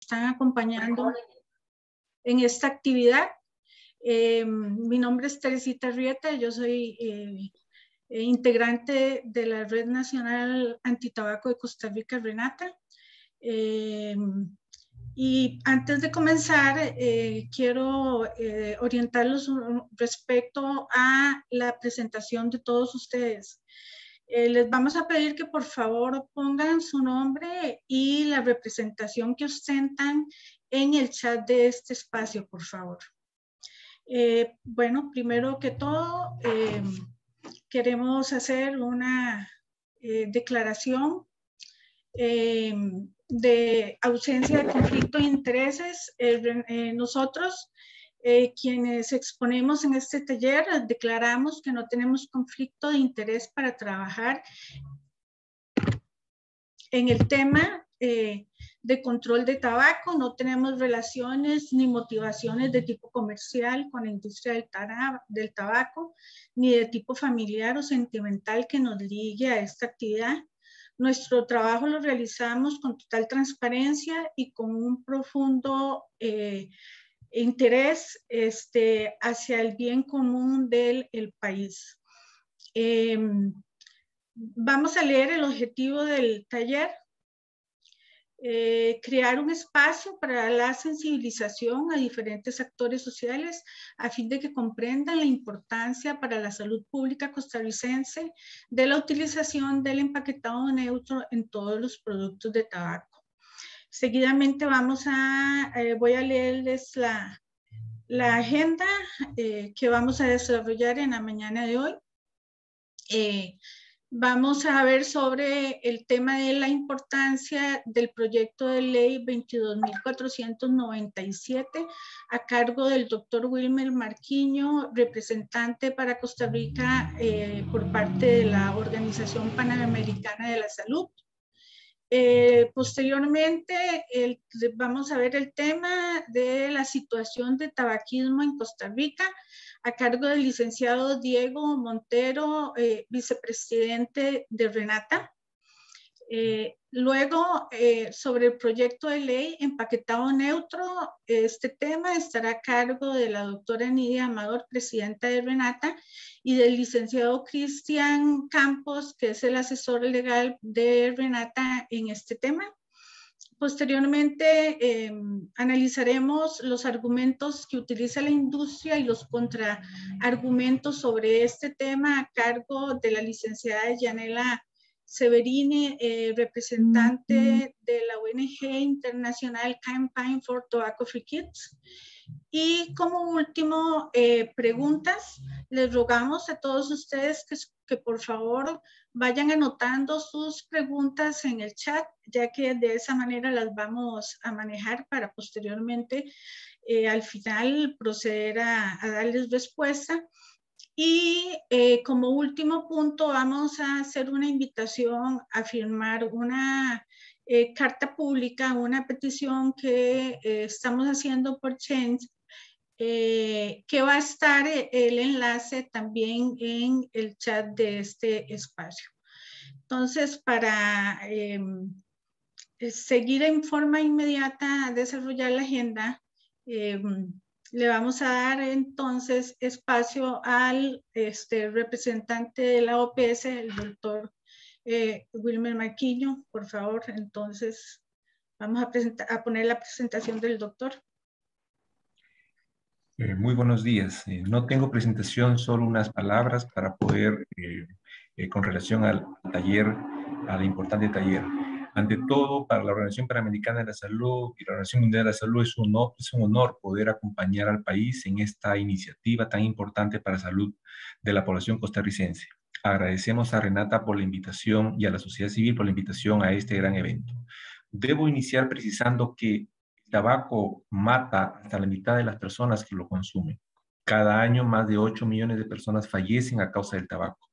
están acompañando en esta actividad. Mi nombre es Teresita Rieta, yo soy integrante de la Red Nacional Antitabaco de Costa Rica, Renata. Y antes de comenzar, quiero orientarlos respecto a la presentación de todos ustedes. Les vamos a pedir que por favor pongan su nombre y la representación que ostentan en el chat de este espacio, por favor. Bueno, primero que todo, queremos hacer una declaración de ausencia de conflicto de intereses. Nosotros, quienes exponemos en este taller, declaramos que no tenemos conflicto de interés para trabajar en el tema de control de tabaco. No tenemos relaciones ni motivaciones de tipo comercial con la industria del tabaco, ni de tipo familiar o sentimental que nos ligue a esta actividad. Nuestro trabajo lo realizamos con total transparencia y con un profundo interés hacia el bien común del país. Vamos a leer el objetivo del taller. Crear un espacio para la sensibilización a diferentes actores sociales a fin de que comprendan la importancia para la salud pública costarricense de la utilización del empaquetado neutro en todos los productos de tabaco. Seguidamente voy a leerles la agenda que vamos a desarrollar en la mañana de hoy. Vamos a ver sobre el tema de la importancia del proyecto de ley 22.497 a cargo del doctor Wilmer Marquiño, representante para Costa Rica por parte de la Organización Panamericana de la Salud. Posteriormente vamos a ver el tema de la situación de tabaquismo en Costa Rica a cargo del licenciado Diego Montero, vicepresidente de Renata. Luego, sobre el proyecto de ley empaquetado neutro, este tema estará a cargo de la doctora Nidia Amador, presidenta de Renata, y del licenciado Cristian Campos, que es el asesor legal de Renata en este tema. Posteriormente, analizaremos los argumentos que utiliza la industria y los contraargumentos sobre este tema a cargo de la licenciada Yanela Severini, representante de la ONG internacional Campaign for Tobacco Free Kids. Y como último, preguntas. Les rogamos a todos ustedes que por favor vayan anotando sus preguntas en el chat, ya que de esa manera las vamos a manejar para posteriormente, al final, proceder a darles respuesta. Y como último punto, vamos a hacer una invitación a firmar una carta pública, una petición que estamos haciendo por Change, que va a estar el enlace también en el chat de este espacio. Entonces, para seguir en forma inmediata a desarrollar la agenda, le vamos a dar entonces espacio al representante de la OPS, el doctor Wilmer Marquiño, por favor. Entonces, vamos a poner la presentación del doctor. Muy buenos días. No tengo presentación, solo unas palabras para poder, con relación al taller, al importante taller. Ante todo, para la Organización Panamericana de la Salud y la Organización Mundial de la Salud es un honor poder acompañar al país en esta iniciativa tan importante para la salud de la población costarricense. Agradecemos a Renata por la invitación y a la sociedad civil por la invitación a este gran evento. Debo iniciar precisando que el tabaco mata hasta la mitad de las personas que lo consumen. Cada año más de 8 millones de personas fallecen a causa del tabaco.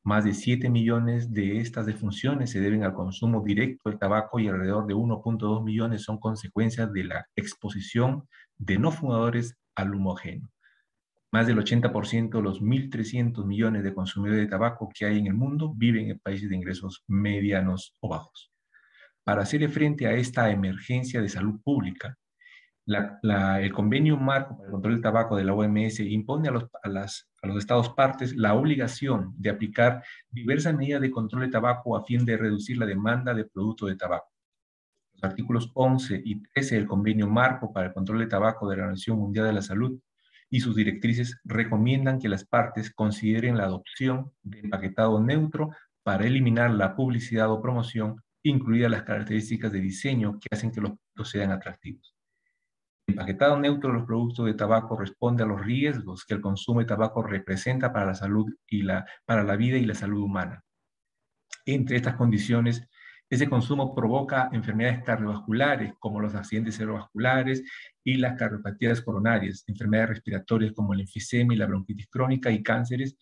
Más de 7 millones de estas defunciones se deben al consumo directo del tabaco y alrededor de 1.2 millones son consecuencias de la exposición de no fumadores al humo ajeno. Más del 80% de los 1.300 millones de consumidores de tabaco que hay en el mundo viven en países de ingresos medianos o bajos. Para hacerle frente a esta emergencia de salud pública, el convenio marco para el control del tabaco de la OMS impone a los Estados partes la obligación de aplicar diversas medidas de control de tabaco a fin de reducir la demanda de productos de tabaco. Los artículos 11 y 13 del convenio marco para el control de tabaco de la Organización Mundial de la Salud y sus directrices recomiendan que las partes consideren la adopción de empaquetado neutro para eliminar la publicidad o promoción, incluidas las características de diseño que hacen que los productos sean atractivos. El empaquetado neutro de los productos de tabaco responde a los riesgos que el consumo de tabaco representa para la salud para la vida y la salud humana. Entre estas condiciones, ese consumo provoca enfermedades cardiovasculares como los accidentes cerebrovasculares y las cardiopatías coronarias, enfermedades respiratorias como el enfisema y la bronquitis crónica y cánceres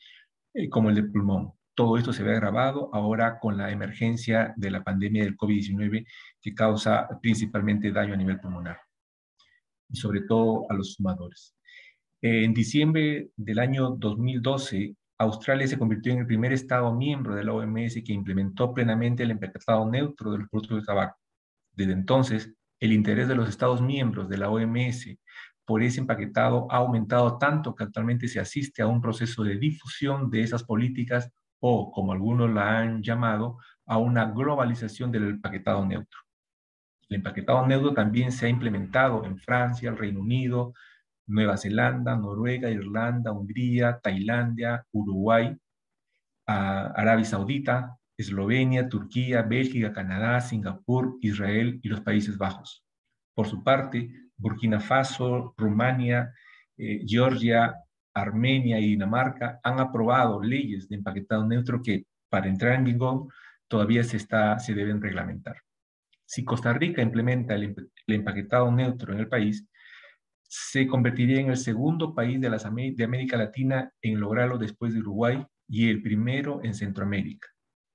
como el de pulmón. Todo esto se ve agravado ahora con la emergencia de la pandemia del COVID-19 que causa principalmente daño a nivel pulmonar y sobre todo a los fumadores. En diciembre del año 2012, Australia se convirtió en el primer Estado miembro de la OMS que implementó plenamente el empaquetado neutro de los productos de tabaco. Desde entonces, el interés de los Estados miembros de la OMS por ese empaquetado ha aumentado tanto que actualmente se asiste a un proceso de difusión de esas políticas o, como algunos la han llamado, a una globalización del empaquetado neutro. El empaquetado neutro también se ha implementado en Francia, el Reino Unido, Nueva Zelanda, Noruega, Irlanda, Hungría, Tailandia, Uruguay, Arabia Saudita, Eslovenia, Turquía, Bélgica, Canadá, Singapur, Israel y los Países Bajos. Por su parte, Burkina Faso, Rumania, Georgia, Armenia y Dinamarca han aprobado leyes de empaquetado neutro que, para entrar en vigor, todavía se deben reglamentar. Si Costa Rica implementa el empaquetado neutro en el país, se convertiría en el segundo país de América Latina en lograrlo después de Uruguay y el primero en Centroamérica.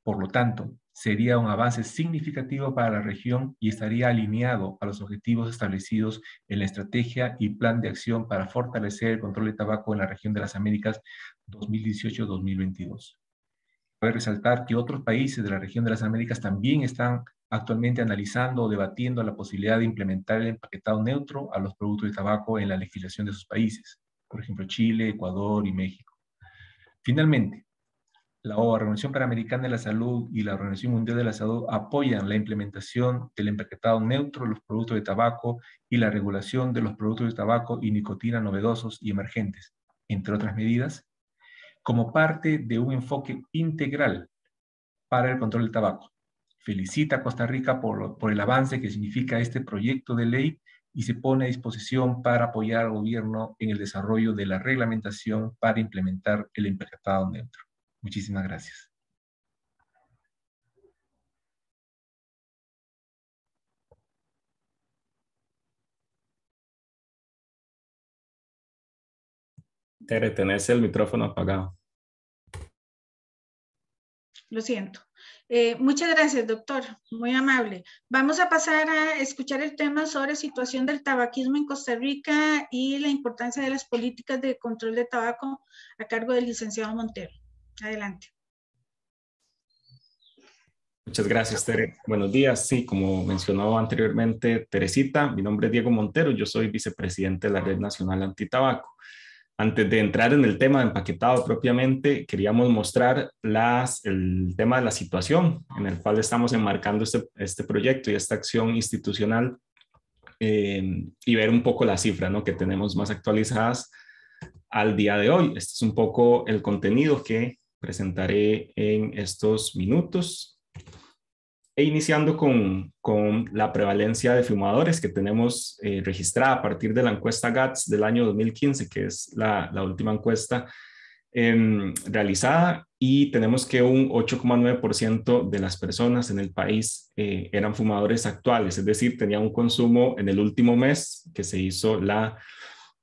Por lo tanto, sería un avance significativo para la región y estaría alineado a los objetivos establecidos en la estrategia y plan de acción para fortalecer el control de tabaco en la región de las Américas 2018-2022. Cabe resaltar que otros países de la región de las Américas también están actualmente analizando o debatiendo la posibilidad de implementar el empaquetado neutro a los productos de tabaco en la legislación de sus países, por ejemplo Chile, Ecuador y México. Finalmente, la Organización Panamericana de la Salud y la Organización Mundial de la Salud apoyan la implementación del empaquetado neutro de los productos de tabaco y la regulación de los productos de tabaco y nicotina novedosos y emergentes, entre otras medidas, como parte de un enfoque integral para el control del tabaco. Felicita a Costa Rica por el avance que significa este proyecto de ley y se pone a disposición para apoyar al gobierno en el desarrollo de la reglamentación para implementar el empaquetado neutro. Muchísimas gracias. Tere, tenés el micrófono apagado. Lo siento. Muchas gracias, doctor. Muy amable. Vamos a pasar a escuchar el tema sobre situación del tabaquismo en Costa Rica y la importancia de las políticas de control de tabaco a cargo del licenciado Montero. Adelante. Muchas gracias, Tere. Buenos días. Sí, como mencionó anteriormente Teresita, mi nombre es Diego Montero, yo soy vicepresidente de la Red Nacional Antitabaco. Antes de entrar en el tema de empaquetado propiamente, queríamos mostrar el tema de la situación en el cual estamos enmarcando este proyecto y esta acción institucional y ver un poco las cifras, ¿no?, que tenemos más actualizadas al día de hoy. Este es un poco el contenido que presentaré en estos minutos. E iniciando con la prevalencia de fumadores que tenemos registrada a partir de la encuesta GATS del año 2015, que es la última encuesta realizada, y tenemos que un 8,9% de las personas en el país eran fumadores actuales, es decir, tenían un consumo en el último mes que se hizo la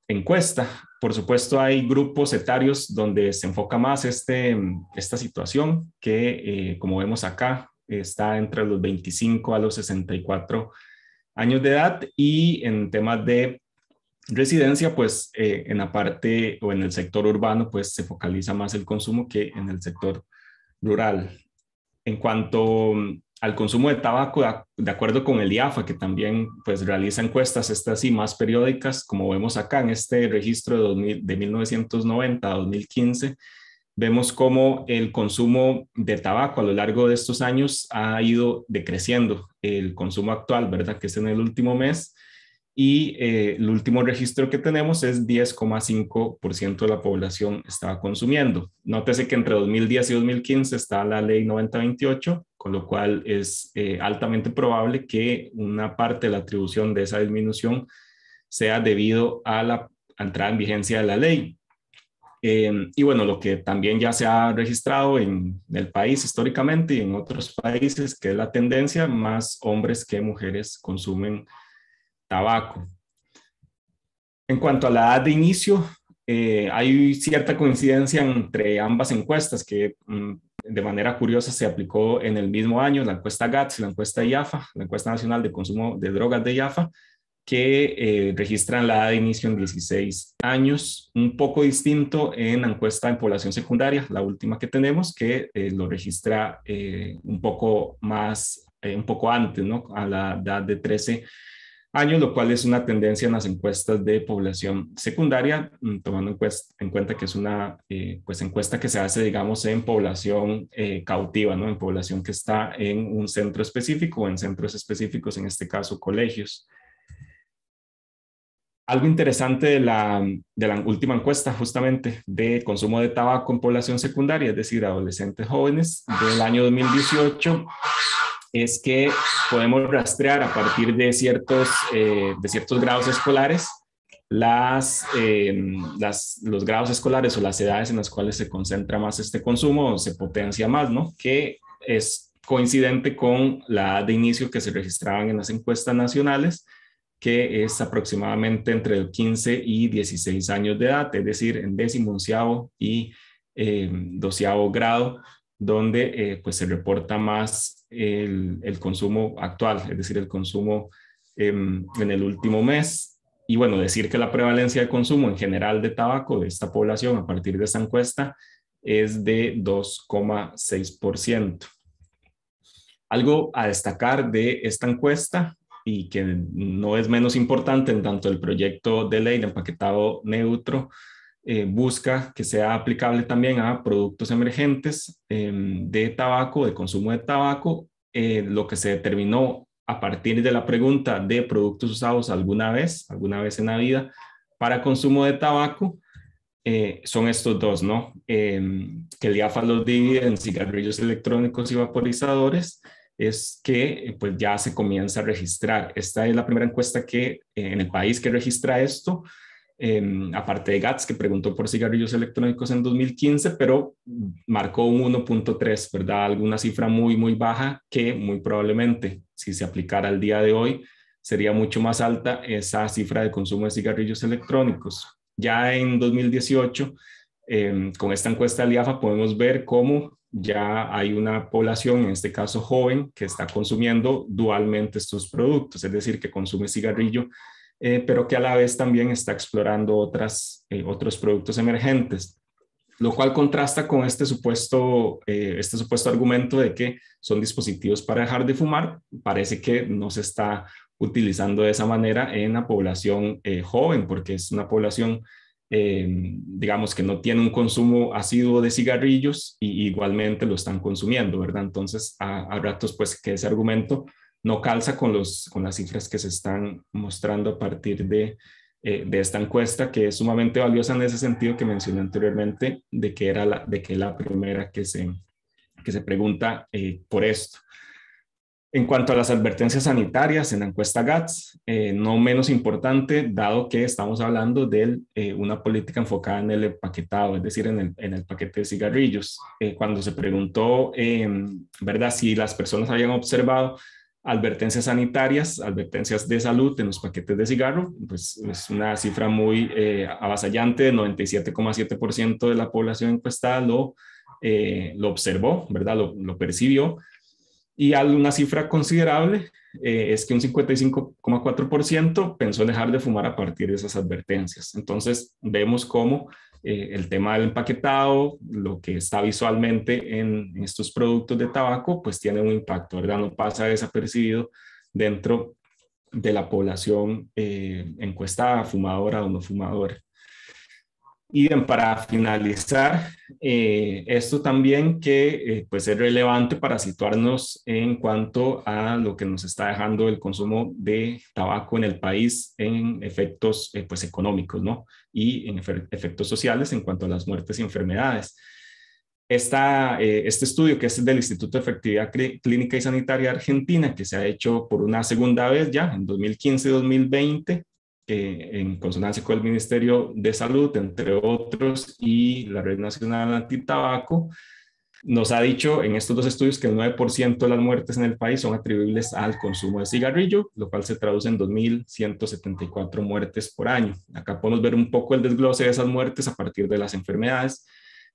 encuesta. Por supuesto, hay grupos etarios donde se enfoca más esta situación que, como vemos acá, está entre los 25 a los 64 años de edad, y en temas de residencia, pues en la parte o en el sector urbano, pues se focaliza más el consumo que en el sector rural. En cuanto al consumo de tabaco, de acuerdo con el IAFA, que también pues realiza encuestas, estas sí más periódicas, como vemos acá en este registro de 1990 a 2015, vemos cómo el consumo de tabaco a lo largo de estos años ha ido decreciendo. El consumo actual, ¿verdad? Que es en el último mes, y el último registro que tenemos es 10,5% de la población estaba consumiendo. Nótese que entre 2010 y 2015 está la ley 9028, con lo cual es altamente probable que una parte de la atribución de esa disminución sea debido a la entrada en vigencia de la ley. Y bueno, lo que también ya se ha registrado en el país históricamente y en otros países, que es la tendencia, más hombres que mujeres consumen tabaco. En cuanto a la edad de inicio, hay cierta coincidencia entre ambas encuestas que de manera curiosa se aplicó en el mismo año, la encuesta GATS y la encuesta IAFA, la encuesta nacional de consumo de drogas de IAFA, que registran la edad de inicio en 16 años, un poco distinto en la encuesta en población secundaria, la última que tenemos, que lo registra un poco más, un poco antes, ¿no? A la edad de 13 años, lo cual es una tendencia en las encuestas de población secundaria, tomando en cuenta que es una pues encuesta que se hace, digamos, en población cautiva, ¿no? En población que está en un centro específico o en centros específicos, en este caso colegios. Algo interesante de la última encuesta justamente de consumo de tabaco en población secundaria, es decir, adolescentes jóvenes del año 2018, es que podemos rastrear a partir de ciertos grados escolares los grados escolares o las edades en las cuales se concentra más este consumo o se potencia más, ¿no? Que es coincidente con la edad de inicio que se registraban en las encuestas nacionales, que es aproximadamente entre el 15 y 16 años de edad, es decir, en 10º, 11º y 12º grado, donde pues se reporta más el consumo actual, es decir, el consumo en el último mes. Y bueno, decir que la prevalencia de consumo en general de tabaco de esta población a partir de esta encuesta es de 2,6%. Algo a destacar de esta encuesta, y que no es menos importante en tanto el proyecto de ley de empaquetado neutro busca que sea aplicable también a productos emergentes de tabaco, de consumo de tabaco, lo que se determinó a partir de la pregunta de productos usados alguna vez en la vida para consumo de tabaco, son estos dos, ¿no? Que el IAFA los divide en cigarrillos electrónicos y vaporizadores, es que pues ya se comienza a registrar. Esta es la primera encuesta que en el país que registra esto, aparte de GATS, que preguntó por cigarrillos electrónicos en 2015, pero marcó un 1,3, ¿verdad? Alguna cifra muy, muy baja que muy probablemente, si se aplicara al día de hoy, sería mucho más alta esa cifra de consumo de cigarrillos electrónicos. Ya en 2018, con esta encuesta del IAFA podemos ver cómo ya hay una población, en este caso joven, que está consumiendo dualmente estos productos, es decir, que consume cigarrillo, pero que a la vez también está explorando otros productos emergentes, lo cual contrasta con este supuesto argumento de que son dispositivos para dejar de fumar. Parece que no se está utilizando de esa manera en la población joven, porque es una población digamos que no tiene un consumo asiduo de cigarrillos y igualmente lo están consumiendo, ¿verdad? Entonces, a ratos, pues que ese argumento no calza con las cifras que se están mostrando a partir de esta encuesta, que es sumamente valiosa en ese sentido que mencioné anteriormente, de que es la primera que se pregunta por esto. En cuanto a las advertencias sanitarias en la encuesta GATS, no menos importante, dado que estamos hablando de una política enfocada en el empaquetado, es decir, en el paquete de cigarrillos. Cuando se preguntó, ¿verdad?, si las personas habían observado advertencias sanitarias, advertencias de salud en los paquetes de cigarro, pues es una cifra muy avasallante, 97,7% de la población encuestada lo observó, ¿verdad?, lo percibió. Y una cifra considerable es que un 55,4% pensó dejar de fumar a partir de esas advertencias. Entonces vemos cómo el tema del empaquetado, lo que está visualmente en estos productos de tabaco, pues tiene un impacto, ¿verdad? No pasa desapercibido dentro de la población encuestada, fumadora o no fumadora. Y bien, para finalizar, esto también que pues es relevante para situarnos en cuanto a lo que nos está dejando el consumo de tabaco en el país en efectos pues económicos, ¿no? Y en efectos sociales en cuanto a las muertes y enfermedades. Este estudio, que es del Instituto de Efectividad Clínica y Sanitaria Argentina, que se ha hecho por una segunda vez ya, en 2015 y 2020, en consonancia con el Ministerio de Salud, entre otros, y la Red Nacional Antitabaco, nos ha dicho en estos dos estudios que el 9% de las muertes en el país son atribuibles al consumo de cigarrillo, lo cual se traduce en 2.174 muertes por año. Acá podemos ver un poco el desglose de esas muertes a partir de las enfermedades,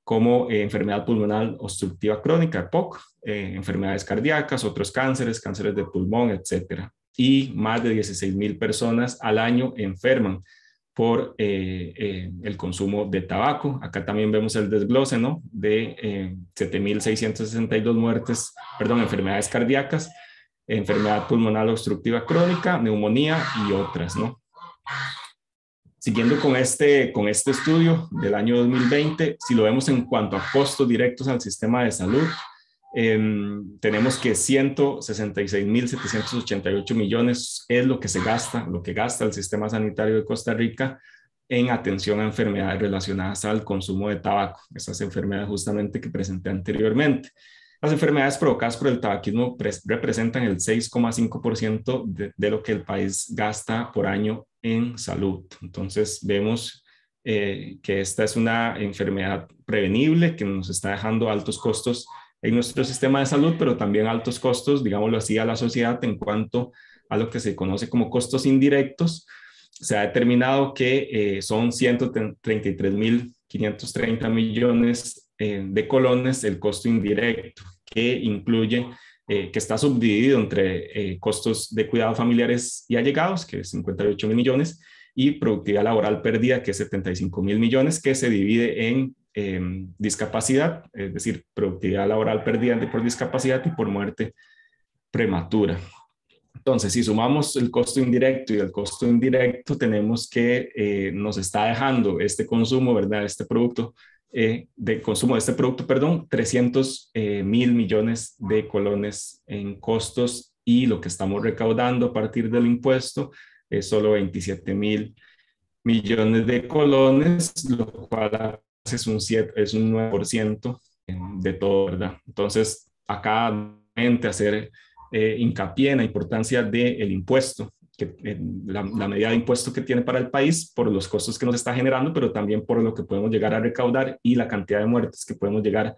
como enfermedad pulmonar obstructiva crónica, POC, enfermedades cardíacas, otros cánceres, cánceres de pulmón, etcétera. Y más de 16,000 personas al año enferman por el consumo de tabaco. Acá también vemos el desglose, ¿no? De 7,662 muertes, perdón, enfermedades cardíacas, enfermedad pulmonar obstructiva crónica, neumonía y otras, ¿no? Siguiendo con este estudio del año 2020, si lo vemos en cuanto a costos directos al sistema de salud, tenemos que 166,788 millones es lo que gasta el sistema sanitario de Costa Rica en atención a enfermedades relacionadas al consumo de tabaco, esas enfermedades justamente que presenté anteriormente. Las enfermedades provocadas por el tabaquismo representan el 6,5% de lo que el país gasta por año en salud. Entonces vemos que esta es una enfermedad prevenible que nos está dejando altos costos en nuestro sistema de salud, pero también altos costos, digámoslo así, a la sociedad en cuanto a lo que se conoce como costos indirectos. Se ha determinado que son 133,530 millones de colones el costo indirecto, que incluye, que está subdividido entre costos de cuidados familiares y allegados, que es 58,000 millones, y productividad laboral perdida, que es 75,000 millones, que se divide en discapacidad, es decir, productividad laboral perdida por discapacidad y por muerte prematura. Entonces, si sumamos el costo indirecto y el costo indirecto, tenemos que nos está dejando este consumo, ¿verdad? Este producto, de consumo de este producto, perdón, 300,000 millones de colones en costos, y lo que estamos recaudando a partir del impuesto es solo 27,000 millones de colones, lo cual es un 9% de todo, ¿verdad? Entonces, acá hacer hincapié en la importancia del impuesto, la medida de impuesto que tiene para el país por los costos que nos está generando, pero también por lo que podemos llegar a recaudar y la cantidad de muertes que podemos llegar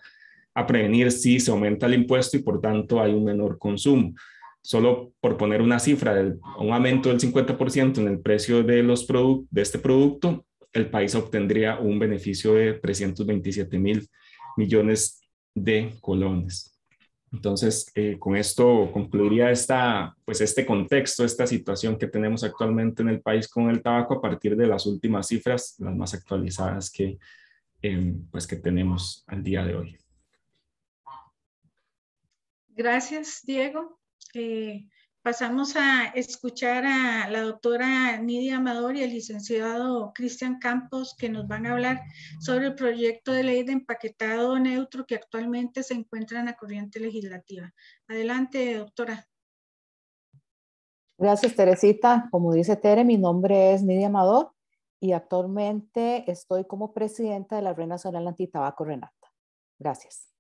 a prevenir si se aumenta el impuesto y por tanto hay un menor consumo. Solo por poner una cifra, un aumento del 50% en el precio de este producto, el país obtendría un beneficio de 327,000 millones de colones. Entonces, con esto concluiría este contexto, esta situación que tenemos actualmente en el país con el tabaco a partir de las últimas cifras, las más actualizadas que tenemos al día de hoy. Gracias, Diego. Pasamos a escuchar a la doctora Nidia Amador y el licenciado Cristian Campos, que nos van a hablar sobre el proyecto de ley de empaquetado neutro que actualmente se encuentra en la corriente legislativa. Adelante, doctora. Gracias, Teresita. Como dice Tere, mi nombre es Nidia Amador y actualmente estoy como presidenta de la Red Nacional Antitabaco, Renata. Gracias.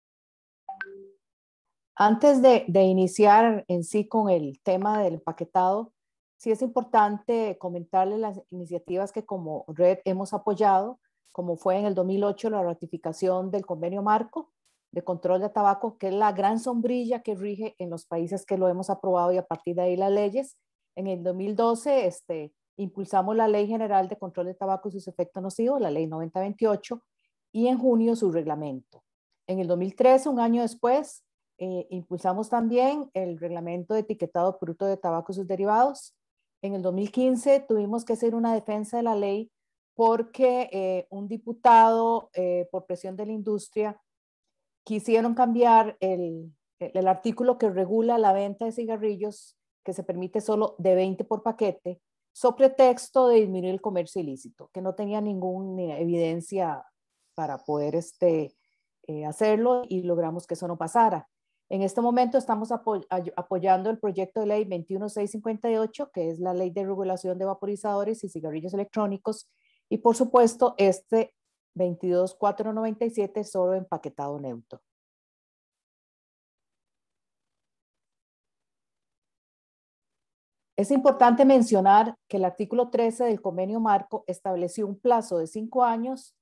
Antes de iniciar en sí con el tema del empaquetado, sí es importante comentarles las iniciativas que como red hemos apoyado, como fue en el 2008 la ratificación del Convenio Marco de Control de Tabaco, que es la gran sombrilla que rige en los países que lo hemos aprobado, y a partir de ahí las leyes. En el 2012 impulsamos la Ley General de Control de Tabaco y sus efectos nocivos, la Ley 9028, y en junio su reglamento. En el 2013, un año después, Impulsamos también el reglamento de etiquetado de productos de tabaco y sus derivados. En el 2015 tuvimos que hacer una defensa de la ley porque un diputado, por presión de la industria, quisieron cambiar el artículo que regula la venta de cigarrillos, que se permite solo de 20 por paquete, sobre pretexto de disminuir el comercio ilícito, que no tenía ninguna evidencia para poder hacerlo, y logramos que eso no pasara. En este momento estamos apoyando el proyecto de ley 21658, que es la ley de regulación de vaporizadores y cigarrillos electrónicos, y por supuesto este 22497 solo empaquetado neutro. Es importante mencionar que el artículo 13 del convenio marco estableció un plazo de 5 años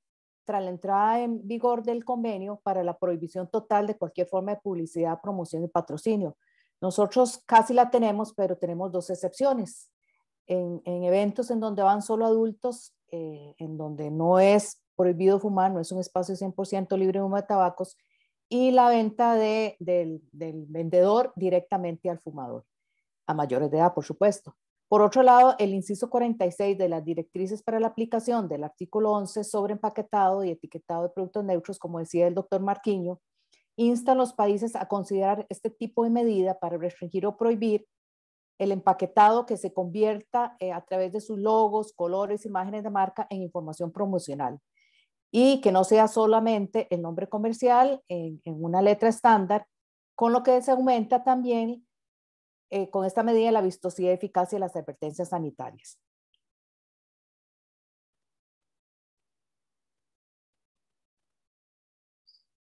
tras la entrada en vigor del convenio para la prohibición total de cualquier forma de publicidad, promoción y patrocinio. Nosotros casi la tenemos, pero tenemos 2 excepciones. En eventos en donde van solo adultos, en donde no es prohibido fumar, no es un espacio 100% libre de humo de tabacos, y la venta del vendedor directamente al fumador, a mayores de edad, por supuesto. Por otro lado, el inciso 46 de las directrices para la aplicación del artículo 11 sobre empaquetado y etiquetado de productos neutros, como decía el doctor Marquiño, insta a los países a considerar este tipo de medida para restringir o prohibir el empaquetado que se convierta a través de sus logos, colores, imágenes de marca en información promocional, y que no sea solamente el nombre comercial en una letra estándar, con lo que se aumenta también con esta medida la vistosidad y eficacia de las advertencias sanitarias.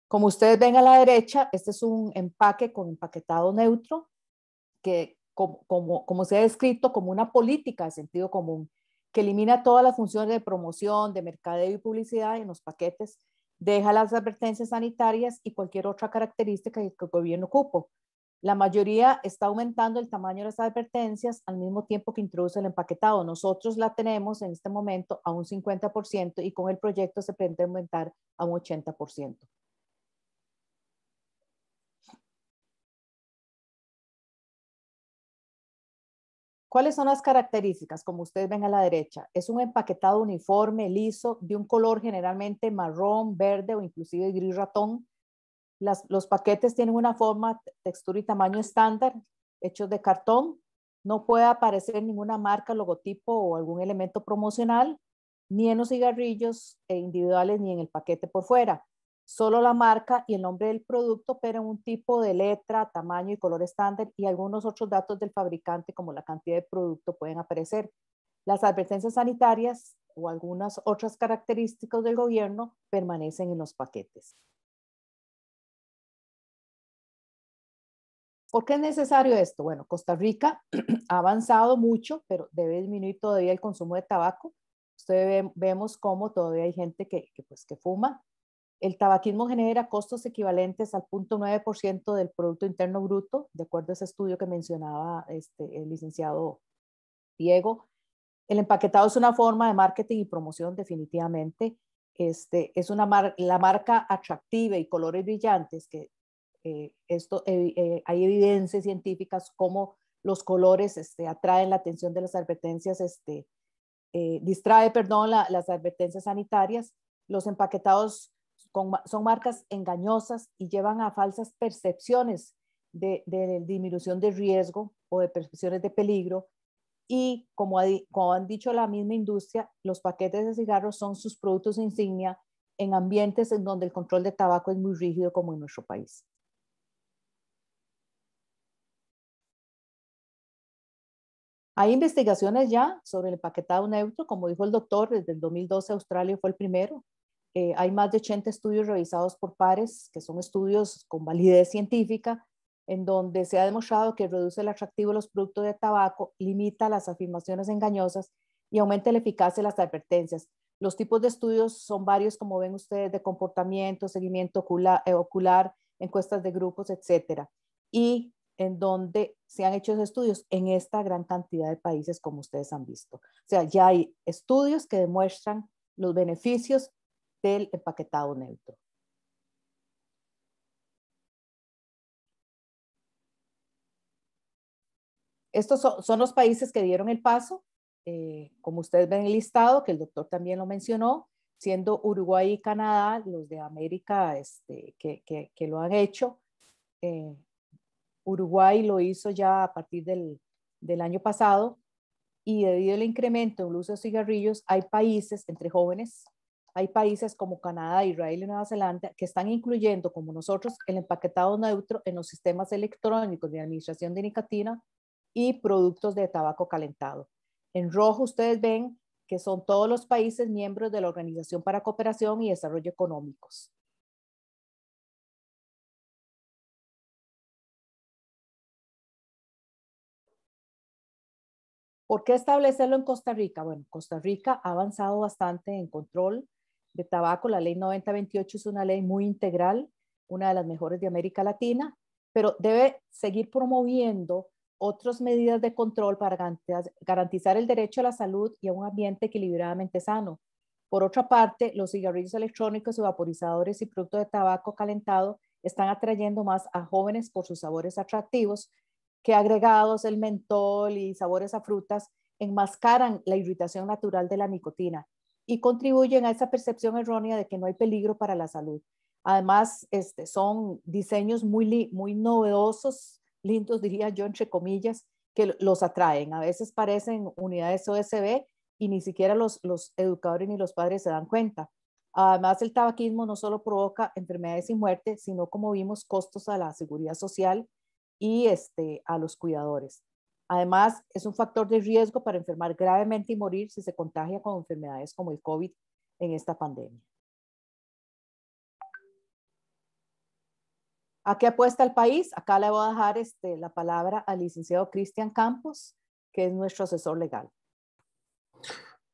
Como ustedes ven a la derecha, este es un empaque con empaquetado neutro que, como se ha descrito, como una política de sentido común que elimina todas las funciones de promoción, de mercadeo y publicidad en los paquetes, deja las advertencias sanitarias y cualquier otra característica que el gobierno ocupa. La mayoría está aumentando el tamaño de las advertencias al mismo tiempo que introduce el empaquetado. Nosotros la tenemos en este momento a un 50% y con el proyecto se pretende aumentar a un 80%. ¿Cuáles son las características? Como ustedes ven a la derecha, es un empaquetado uniforme, liso, de un color generalmente marrón, verde o inclusive gris ratón. Los paquetes tienen una forma, textura y tamaño estándar, hechos de cartón. No puede aparecer ninguna marca, logotipo o algún elemento promocional, ni en los cigarrillos individuales ni en el paquete por fuera. Solo la marca y el nombre del producto, pero en un tipo de letra, tamaño y color estándar, y algunos otros datos del fabricante como la cantidad de producto pueden aparecer. Las advertencias sanitarias o algunas otras características del gobierno permanecen en los paquetes. ¿Por qué es necesario esto? Bueno, Costa Rica ha avanzado mucho, pero debe disminuir todavía el consumo de tabaco. Ustedes vemos cómo todavía hay gente que fuma. El tabaquismo genera costos equivalentes al 0.9% del Producto Interno Bruto, de acuerdo a ese estudio que mencionaba el licenciado Diego. El empaquetado es una forma de marketing y promoción definitivamente. Es la marca atractiva y colores brillantes que hay evidencias científicas como los colores atraen la atención de las advertencias, distrae, perdón, las advertencias sanitarias. Los empaquetados son marcas engañosas y llevan a falsas percepciones de disminución de riesgo o de percepciones de peligro. Y como han dicho la misma industria, los paquetes de cigarros son sus productos insignia en ambientes en donde el control de tabaco es muy rígido, como en nuestro país. Hay investigaciones ya sobre el empaquetado neutro, como dijo el doctor, desde el 2012 Australia fue el primero. Hay más de 80 estudios revisados por pares, que son estudios con validez científica, en donde se ha demostrado que reduce el atractivo de los productos de tabaco, limita las afirmaciones engañosas y aumenta la eficacia de las advertencias. Los tipos de estudios son varios, como ven ustedes, de comportamiento, seguimiento ocular, encuestas de grupos, etcétera. Y en donde se han hecho estudios en esta gran cantidad de países, como ustedes han visto. O sea, ya hay estudios que demuestran los beneficios del empaquetado neutro. Estos son los países que dieron el paso, como ustedes ven en el listado, que el doctor también lo mencionó, siendo Uruguay y Canadá los de América que lo han hecho. Uruguay lo hizo ya a partir del año pasado, y debido al incremento en el uso de cigarrillos, hay países entre jóvenes, hay países como Canadá, Israel y Nueva Zelanda que están incluyendo, como nosotros, el empaquetado neutro en los sistemas electrónicos de administración de nicotina y productos de tabaco calentado. En rojo ustedes ven que son todos los países miembros de la Organización para Cooperación y Desarrollo Económicos. ¿Por qué establecerlo en Costa Rica? Bueno, Costa Rica ha avanzado bastante en control de tabaco. La ley 9028 es una ley muy integral, una de las mejores de América Latina, pero debe seguir promoviendo otras medidas de control para garantizar el derecho a la salud y a un ambiente equilibradamente sano. Por otra parte, los cigarrillos electrónicos, vaporizadores y productos de tabaco calentado están atrayendo más a jóvenes por sus sabores atractivos, que agregados, el mentol y sabores a frutas enmascaran la irritación natural de la nicotina y contribuyen a esa percepción errónea de que no hay peligro para la salud. Además, son diseños muy novedosos, lindos diría yo, entre comillas, que los atraen. A veces parecen unidades OSB y ni siquiera los educadores ni los padres se dan cuenta. Además, el tabaquismo no solo provoca enfermedades y muerte, sino, como vimos, costos a la seguridad social y a los cuidadores. Además, es un factor de riesgo para enfermar gravemente y morir si se contagia con enfermedades como el COVID en esta pandemia. ¿A qué apuesta el país? Acá le voy a dejar la palabra al licenciado Cristian Campos, que es nuestro asesor legal.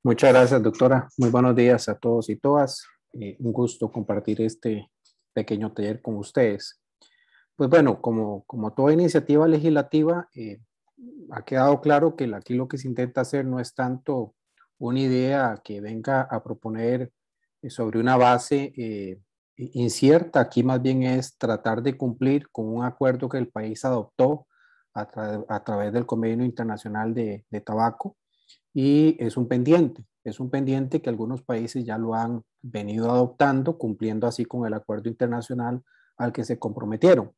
Muchas gracias, doctora. Muy buenos días a todos y todas. Un gusto compartir este pequeño taller con ustedes. Pues bueno, como toda iniciativa legislativa, ha quedado claro que aquí lo que se intenta hacer no es tanto una idea que venga a proponer sobre una base incierta. Aquí más bien es tratar de cumplir con un acuerdo que el país adoptó a través del Convenio Internacional de Tabaco, y es un pendiente que algunos países ya lo han venido adoptando, cumpliendo así con el acuerdo internacional al que se comprometieron.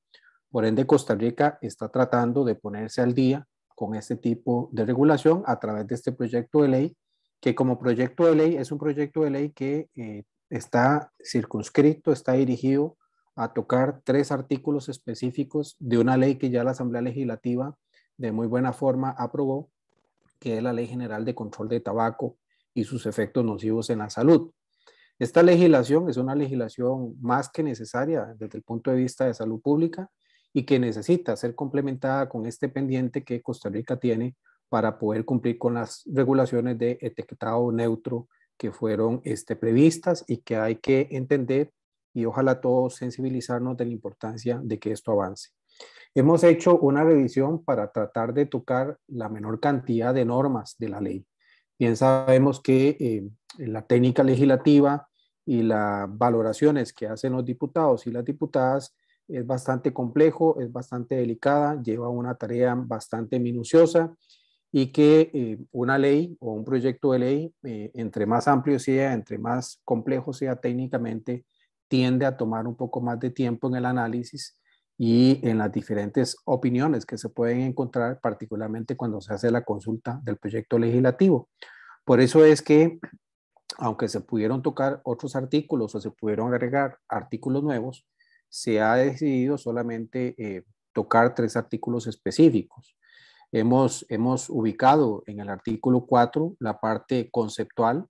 Por ende, Costa Rica está tratando de ponerse al día con este tipo de regulación a través de este proyecto de ley, que como proyecto de ley es un proyecto de ley que está circunscrito, está dirigido a tocar 3 artículos específicos de una ley que ya la Asamblea Legislativa de muy buena forma aprobó, que es la Ley General de Control de Tabaco y sus efectos nocivos en la salud. Esta legislación es una legislación más que necesaria desde el punto de vista de salud pública y que necesita ser complementada con este pendiente que Costa Rica tiene para poder cumplir con las regulaciones de etiquetado neutro que fueron previstas y que hay que entender, y ojalá todos sensibilizarnos de la importancia de que esto avance. Hemos hecho una revisión para tratar de tocar la menor cantidad de normas de la ley. Bien sabemos que la técnica legislativa y las valoraciones que hacen los diputados y las diputadas es bastante complejo, es bastante delicada, lleva una tarea bastante minuciosa, y que una ley o un proyecto de ley, entre más amplio sea, entre más complejo sea técnicamente, tiende a tomar un poco más de tiempo en el análisis y en las diferentes opiniones que se pueden encontrar, particularmente cuando se hace la consulta del proyecto legislativo. Por eso es que, aunque se pudieron tocar otros artículos o se pudieron agregar artículos nuevos, se ha decidido solamente tocar 3 artículos específicos. Hemos ubicado en el artículo 4 la parte conceptual,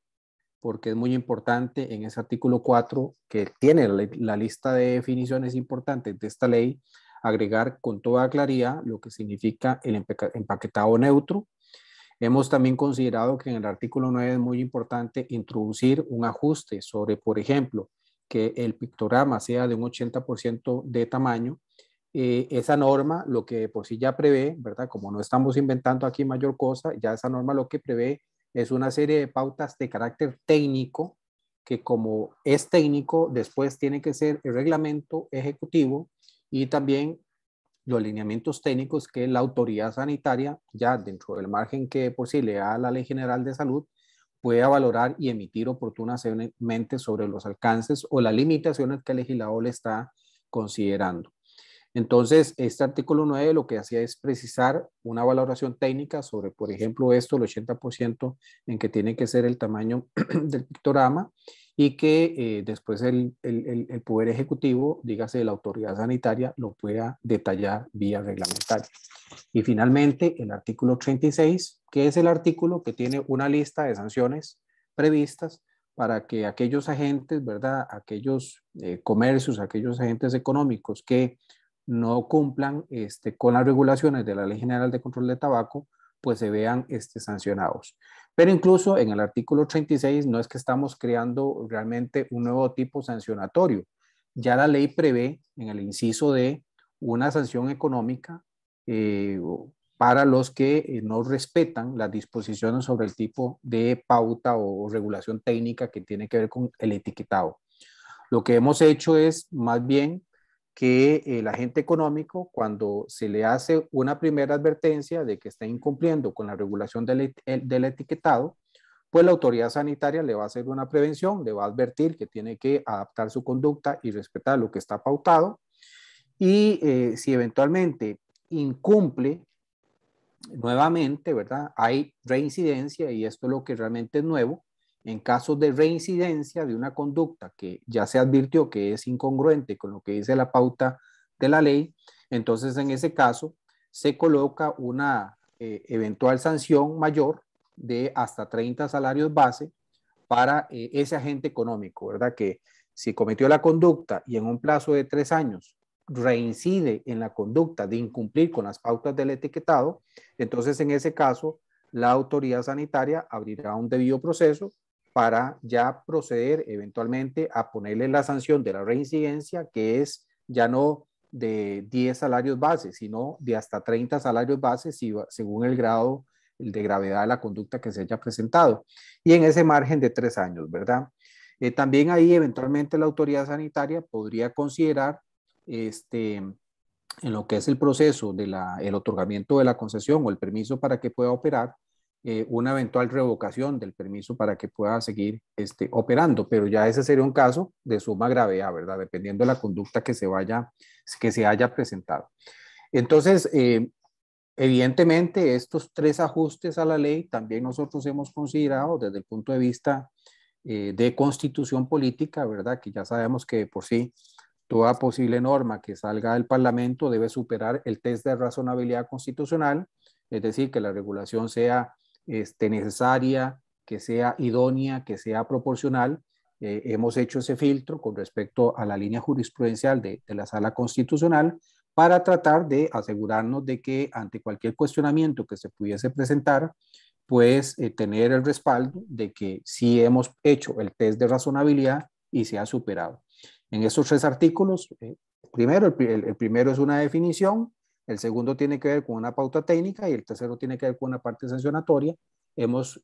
porque es muy importante en ese artículo 4, que tiene la lista de definiciones importantes de esta ley, agregar con toda claridad lo que significa el empaquetado neutro. Hemos también considerado que en el artículo 9 es muy importante introducir un ajuste sobre, por ejemplo, que el pictograma sea de un 80% de tamaño. Esa norma lo que por sí ya prevé, ¿verdad? Como no estamos inventando aquí mayor cosa, ya esa norma lo que prevé es una serie de pautas de carácter técnico, que como es técnico, después tiene que ser el reglamento ejecutivo y también los lineamientos técnicos que la autoridad sanitaria, ya dentro del margen que por sí le da la Ley General de Salud, pueda valorar y emitir oportunamente sobre los alcances o las limitaciones que el legislador le está considerando. Entonces, este artículo 9 lo que hacía es precisar una valoración técnica sobre, por ejemplo, esto, el 80% en que tiene que ser el tamaño del pictograma, y que después el Poder Ejecutivo, dígase la autoridad sanitaria, lo pueda detallar vía reglamentaria. Y finalmente, el artículo 36, que es el artículo que tiene una lista de sanciones previstas para que aquellos agentes, ¿verdad? Aquellos comercios, aquellos agentes económicos que no cumplan con las regulaciones de la Ley General de Control de Tabaco, pues se vean sancionados. Pero incluso en el artículo 36 no es que estamos creando realmente un nuevo tipo sancionatorio. Ya la ley prevé en el inciso D una sanción económica para los que no respetan las disposiciones sobre el tipo de pauta o regulación técnica que tiene que ver con el etiquetado. Lo que hemos hecho es más bien que el agente económico, cuando se le hace una primera advertencia de que está incumpliendo con la regulación del etiquetado, pues la autoridad sanitaria le va a hacer una prevención, le va a advertir que tiene que adaptar su conducta y respetar lo que está pautado. Y si eventualmente incumple nuevamente, ¿verdad? Hay reincidencia, y esto es lo que realmente es nuevo. En casos de reincidencia de una conducta que ya se advirtió que es incongruente con lo que dice la pauta de la ley, entonces en ese caso se coloca una eventual sanción mayor de hasta 30 salarios base para ese agente económico, ¿verdad? Que si cometió la conducta y en un plazo de 3 años reincide en la conducta de incumplir con las pautas del etiquetado, entonces en ese caso la autoridad sanitaria abrirá un debido proceso para ya proceder eventualmente a ponerle la sanción de la reincidencia, que es ya no de 10 salarios base, sino de hasta 30 salarios base según el grado de gravedad de la conducta que se haya presentado. Y en ese margen de 3 años, ¿verdad? También ahí eventualmente la autoridad sanitaria podría considerar en lo que es el proceso del otorgamiento de la concesión o el permiso para que pueda operar, una eventual revocación del permiso para que pueda seguir operando, pero ya ese sería un caso de suma gravedad, ¿verdad? Dependiendo de la conducta que se haya presentado. Entonces, evidentemente, estos 3 ajustes a la ley también nosotros hemos considerado desde el punto de vista de constitución política, ¿verdad? Que ya sabemos que por sí toda posible norma que salga del Parlamento debe superar el test de razonabilidad constitucional, es decir, que la regulación sea necesaria, que sea idónea, que sea proporcional. Hemos hecho ese filtro con respecto a la línea jurisprudencial de la Sala Constitucional para tratar de asegurarnos de que ante cualquier cuestionamiento que se pudiese presentar, pues tener el respaldo de que sí hemos hecho el test de razonabilidad y se ha superado. En estos 3 artículos, primero, el primero es una definición, el segundo tiene que ver con una pauta técnica y el tercero tiene que ver con una parte sancionatoria. Hemos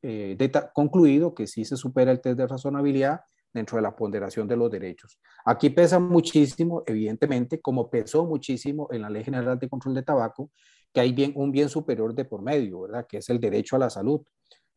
concluido que sí se supera el test de razonabilidad dentro de la ponderación de los derechos. Aquí pesa muchísimo, evidentemente, como pesó muchísimo en la Ley General de Control de Tabaco, que hay un bien superior de por medio, ¿verdad? Que es el derecho a la salud.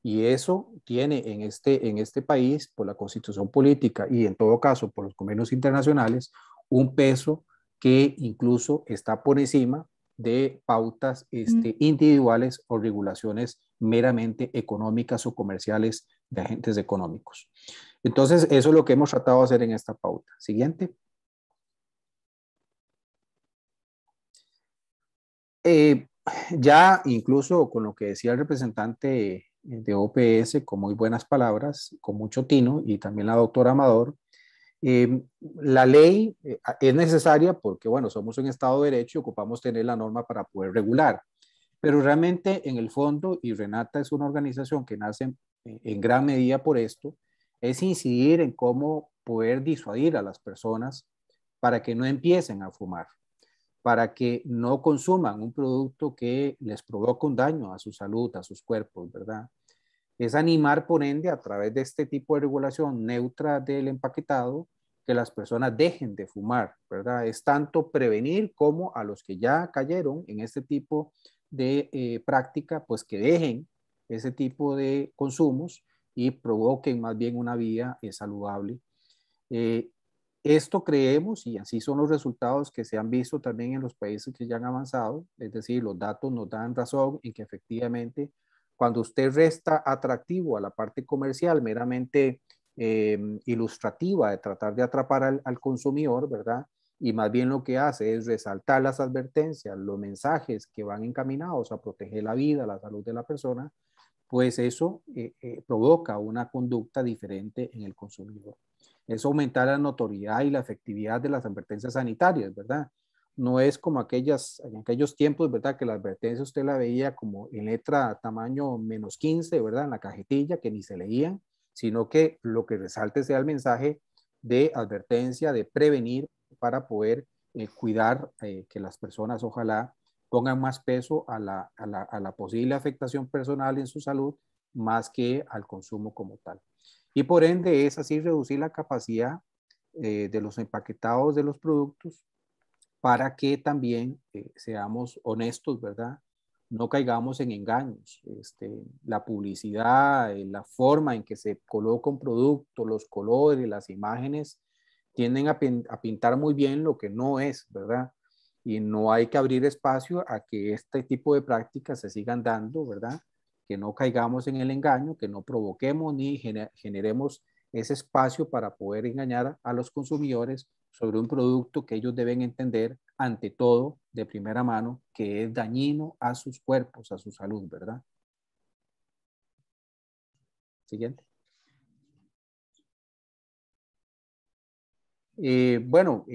Y eso tiene en este país, por la constitución política y en todo caso por los convenios internacionales, un peso que incluso está por encima de pautas individuales o regulaciones meramente económicas o comerciales de agentes económicos. Entonces, eso es lo que hemos tratado de hacer en esta pauta. Siguiente. Ya incluso con lo que decía el representante de OPS, con muy buenas palabras, con mucho tino, y también la doctora Amador, la ley es necesaria porque, bueno, somos un Estado de Derecho y ocupamos tener la norma para poder regular, pero realmente en el fondo, y Renata es una organización que nace en gran medida por esto, es incidir en cómo poder disuadir a las personas para que no empiecen a fumar, para que no consuman un producto que les provoca un daño a su salud, a sus cuerpos, ¿verdad? Es animar, por ende, a través de este tipo de regulación neutra del empaquetado, que las personas dejen de fumar, ¿verdad? Es tanto prevenir como a los que ya cayeron en este tipo de práctica, pues que dejen ese tipo de consumos y provoquen más bien una vida saludable. Esto creemos, y así son los resultados que se han visto también en los países que ya han avanzado, es decir, los datos nos dan razón en que efectivamente cuando usted resta atractivo a la parte comercial meramente ilustrativa de tratar de atrapar al consumidor, ¿verdad? Y más bien lo que hace es resaltar las advertencias, los mensajes que van encaminados a proteger la vida, la salud de la persona, pues eso provoca una conducta diferente en el consumidor. Es aumentar la notoriedad y la efectividad de las advertencias sanitarias, ¿verdad? No es como en aquellos tiempos, ¿verdad? Que la advertencia usted la veía como en letra tamaño -15, ¿verdad? En la cajetilla, que ni se leían, sino que lo que resalte sea el mensaje de advertencia, de prevenir para poder cuidar que las personas ojalá pongan más peso a la posible afectación personal en su salud más que al consumo como tal. Y por ende es así reducir la capacidad de los empaquetados de los productos para que también seamos honestos, ¿verdad? No caigamos en engaños. La publicidad, la forma en que se coloca un producto, los colores, las imágenes, tienden a pintar muy bien lo que no es, ¿verdad? Y no hay que abrir espacio a que este tipo de prácticas se sigan dando, ¿verdad? Que no caigamos en el engaño, que no provoquemos ni generemos ese espacio para poder engañar a los consumidores sobre un producto que ellos deben entender ante todo de primera mano que es dañino a sus cuerpos, a su salud, ¿verdad? Siguiente. Bueno,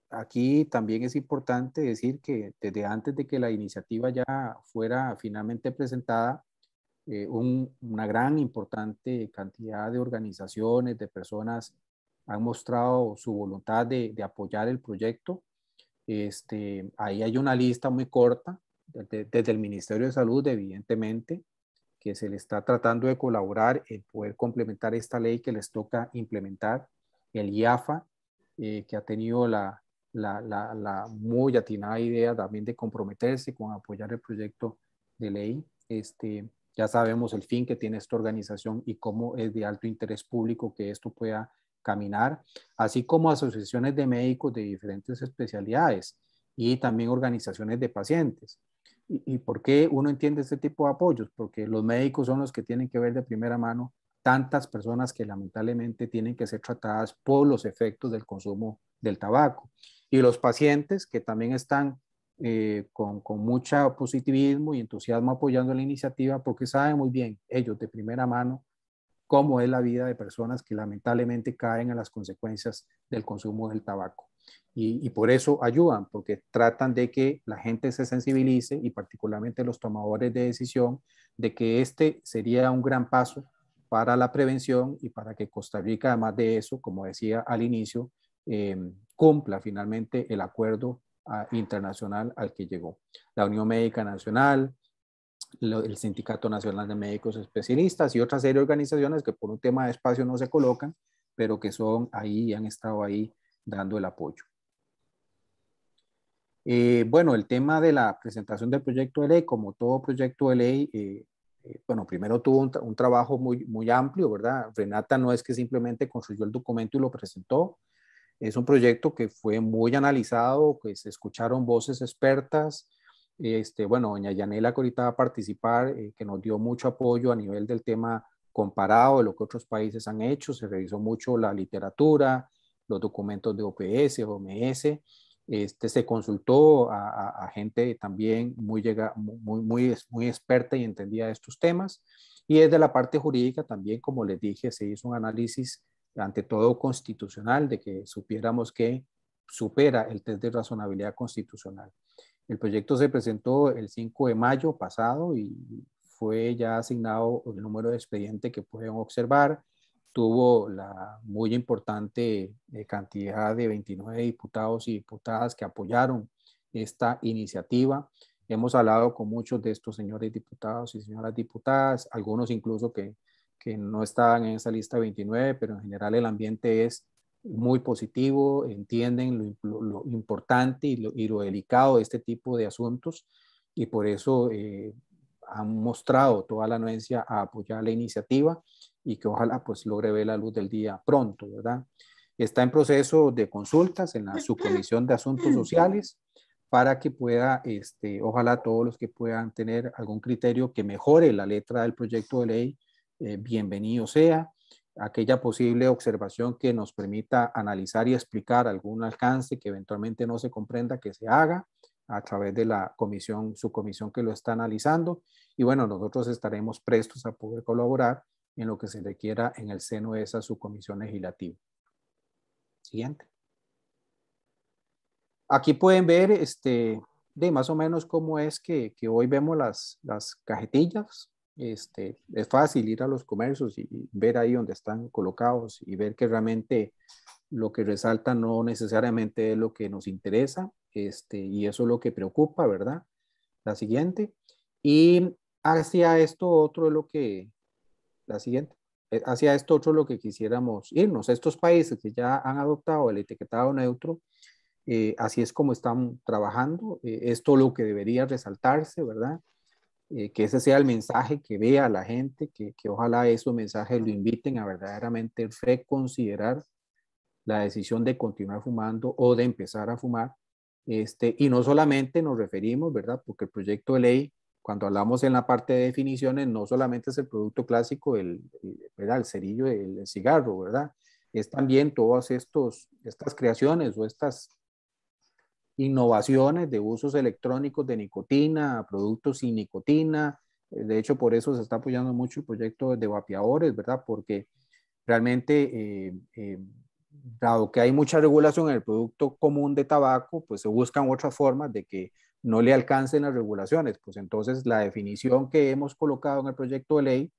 aquí también es importante decir que desde antes de que la iniciativa ya fuera finalmente presentada, una gran importante cantidad de organizaciones, de personas han mostrado su voluntad de apoyar el proyecto. Ahí hay una lista muy corta desde el Ministerio de Salud, evidentemente, que se le está tratando de colaborar en poder complementar esta ley que les toca implementar. El IAFA, que ha tenido la muy atinada idea también de comprometerse con apoyar el proyecto de ley. Ya sabemos el fin que tiene esta organización y cómo es de alto interés público que esto pueda caminar, así como asociaciones de médicos de diferentes especialidades y también organizaciones de pacientes. ¿Y por qué uno entiende este tipo de apoyos? Porque los médicos son los que tienen que ver de primera mano tantas personas que lamentablemente tienen que ser tratadas por los efectos del consumo del tabaco. Y los pacientes que también están con mucho positivismo y entusiasmo apoyando la iniciativa porque saben muy bien ellos de primera mano cómo es la vida de personas que lamentablemente caen a las consecuencias del consumo del tabaco. Y por eso ayudan, porque tratan de que la gente se sensibilice y particularmente los tomadores de decisión de que este sería un gran paso para la prevención y para que Costa Rica, además de eso, como decía al inicio, cumpla finalmente el acuerdo internacional al que llegó. La Unión Médica Nacional, el Sindicato Nacional de Médicos Especialistas y otra serie de organizaciones que por un tema de espacio no se colocan, pero que son ahí y han estado ahí dando el apoyo. Bueno, el tema de la presentación del proyecto de ley, como todo proyecto de ley, bueno, primero tuvo un trabajo muy amplio, ¿verdad? Renata no es que simplemente construyó el documento y lo presentó, es un proyecto que fue muy analizado, que se escucharon voces expertas. Bueno, doña Yanela, que ahorita va a participar, que nos dio mucho apoyo a nivel del tema comparado de lo que otros países han hecho. Se revisó mucho la literatura, los documentos de OPS, OMS. Se consultó a gente también muy experta y entendida de estos temas. Y desde la parte jurídica también, como les dije, se hizo un análisis ante todo constitucional, de que supiéramos que supera el test de razonabilidad constitucional. El proyecto se presentó el 5 de mayo pasado y fue ya asignado el número de expediente que pueden observar. Tuvo la muy importante cantidad de 29 diputados y diputadas que apoyaron esta iniciativa. Hemos hablado con muchos de estos señores diputados y señoras diputadas, algunos incluso que no estaban en esa lista 29, pero en general el ambiente es muy positivo, entienden lo importante y lo delicado de este tipo de asuntos, y por eso han mostrado toda la anuencia a apoyar la iniciativa y que ojalá pues logre ver la luz del día pronto, ¿verdad? Está en proceso de consultas en la Subcomisión de Asuntos Sociales para que pueda, ojalá todos los que puedan tener algún criterio que mejore la letra del proyecto de ley, bienvenido sea. Aquella posible observación que nos permita analizar y explicar algún alcance que eventualmente no se comprenda, que se haga a través de la subcomisión que lo está analizando. Y bueno, nosotros estaremos prestos a poder colaborar en lo que se requiera en el seno de esa subcomisión legislativa. Siguiente. Aquí pueden ver de más o menos cómo es que hoy vemos las cajetillas. Es fácil ir a los comercios y ver ahí donde están colocados y ver que realmente lo que resalta no necesariamente es lo que nos interesa, y eso es lo que preocupa, ¿verdad? La siguiente. Y hacia esto otro es lo que, la siguiente, hacia esto otro es lo que quisiéramos irnos. Estos países que ya han adoptado el etiquetado neutro, así es como están trabajando. Esto es lo que debería resaltarse, ¿verdad? Que ese sea el mensaje que vea la gente, que ojalá esos mensajes lo inviten a verdaderamente reconsiderar la decisión de continuar fumando o de empezar a fumar. Y no solamente nos referimos, ¿verdad? Porque el proyecto de ley, cuando hablamos en la parte de definiciones, no solamente es el producto clásico, ¿verdad? El cerillo, el cigarro, ¿verdad? Es también todas estas creaciones o estas innovaciones de usos electrónicos de nicotina, productos sin nicotina. De hecho, por eso se está apoyando mucho el proyecto de vapeadores, ¿verdad? Porque realmente, dado que hay mucha regulación en el producto común de tabaco, pues se buscan otras formas de que no le alcancen las regulaciones. Pues entonces la definición que hemos colocado en el proyecto de ley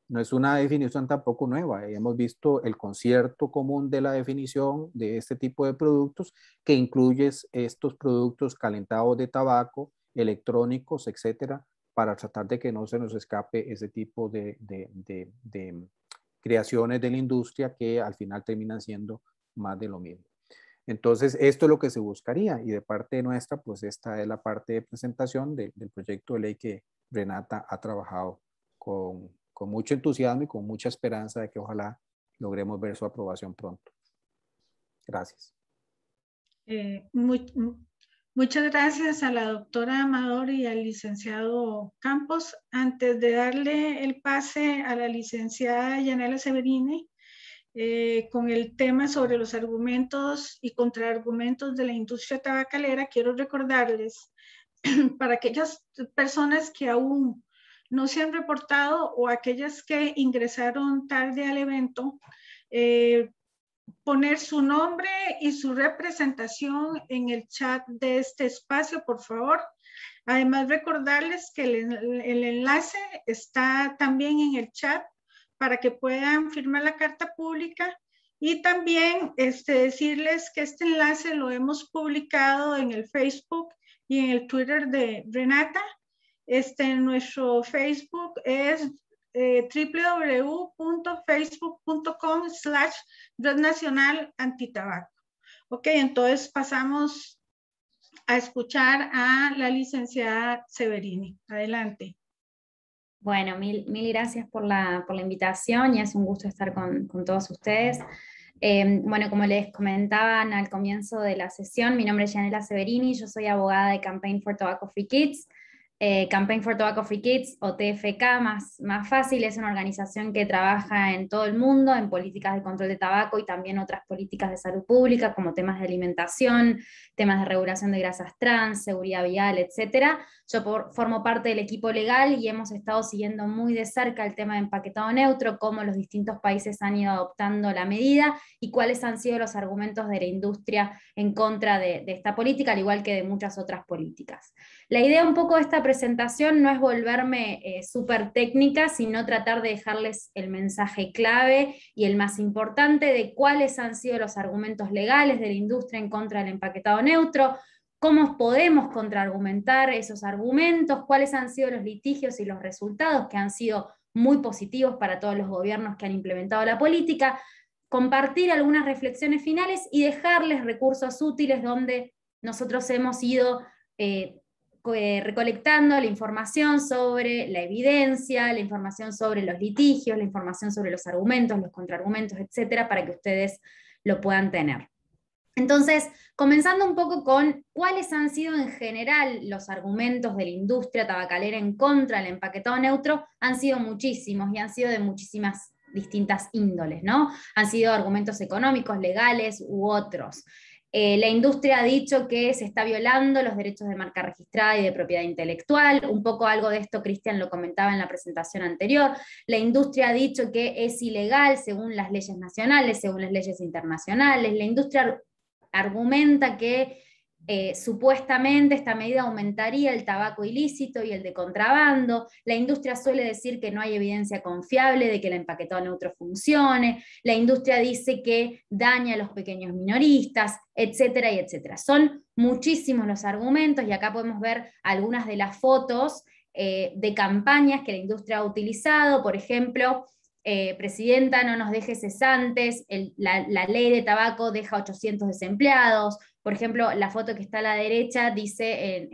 no es una definición tampoco nueva. Hemos visto el concierto común de la definición de este tipo de productos, que incluye estos productos calentados de tabaco, electrónicos, etcétera, para tratar de que no se nos escape ese tipo de creaciones de la industria que al final terminan siendo más de lo mismo. Entonces, esto es lo que se buscaría, y de parte nuestra, pues esta es la parte de presentación del proyecto de ley que Renata ha trabajado con mucho entusiasmo y con mucha esperanza de que ojalá logremos ver su aprobación pronto. Gracias. Muchas gracias a la doctora Amador y al licenciado Campos. Antes de darle el pase a la licenciada Yanela Severini, con el tema sobre los argumentos y contraargumentos de la industria tabacalera, quiero recordarles para aquellas personas que aún no se han reportado o aquellas que ingresaron tarde al evento, poner su nombre y su representación en el chat de este espacio, por favor. Además, recordarles que el enlace está también en el chat para que puedan firmar la carta pública, y también decirles que este enlace lo hemos publicado en el Facebook y en el Twitter de Renata. Nuestro Facebook es www.facebook.com/Red Nacional Antitabaco. Ok, entonces pasamos a escuchar a la licenciada Severini. Adelante. Bueno, mil gracias por la invitación, y es un gusto estar con todos ustedes. Bueno, como les comentaban al comienzo de la sesión, mi nombre es Yanela Severini, yo soy abogada de Campaign for Tobacco Free Kids. Campaign for Tobacco Free Kids, o TFK más fácil, es una organización que trabaja en todo el mundo en políticas de control de tabaco y también otras políticas de salud pública como temas de alimentación, temas de regulación de grasas trans, seguridad vial, etc. Yo formo parte del equipo legal y hemos estado siguiendo muy de cerca el tema de empaquetado neutro, cómo los distintos países han ido adoptando la medida y cuáles han sido los argumentos de la industria en contra de esta política, al igual que de muchas otras políticas. La idea un poco de esta presentación no es volverme súper técnica, sino tratar de dejarles el mensaje clave y el más importante de cuáles han sido los argumentos legales de la industria en contra del empaquetado neutro, cómo podemos contraargumentar esos argumentos, cuáles han sido los litigios y los resultados que han sido muy positivos para todos los gobiernos que han implementado la política, compartir algunas reflexiones finales y dejarles recursos útiles donde nosotros hemos ido recolectando la información sobre la evidencia, la información sobre los litigios, la información sobre los argumentos, los contraargumentos, etcétera, para que ustedes lo puedan tener. Entonces, comenzando un poco con cuáles han sido en general los argumentos de la industria tabacalera en contra del empaquetado neutro, han sido muchísimos y han sido de muchísimas distintas índoles, ¿no? Han sido argumentos económicos, legales u otros. La industria ha dicho que se está violando los derechos de marca registrada y de propiedad intelectual, un poco algo de esto Cristian lo comentaba en la presentación anterior. La industria ha dicho que es ilegal según las leyes nacionales, según las leyes internacionales. La industria argumenta que supuestamente esta medida aumentaría el tabaco ilícito y el de contrabando. La industria suele decir que no hay evidencia confiable de que el empaquetado neutro funcione. La industria dice que daña a los pequeños minoristas, etcétera y etcétera. Son muchísimos los argumentos y acá podemos ver algunas de las fotos de campañas que la industria ha utilizado. Por ejemplo, presidenta, no nos deje cesantes, la ley de tabaco deja 800 desempleados. Por ejemplo, la foto que está a la derecha dice,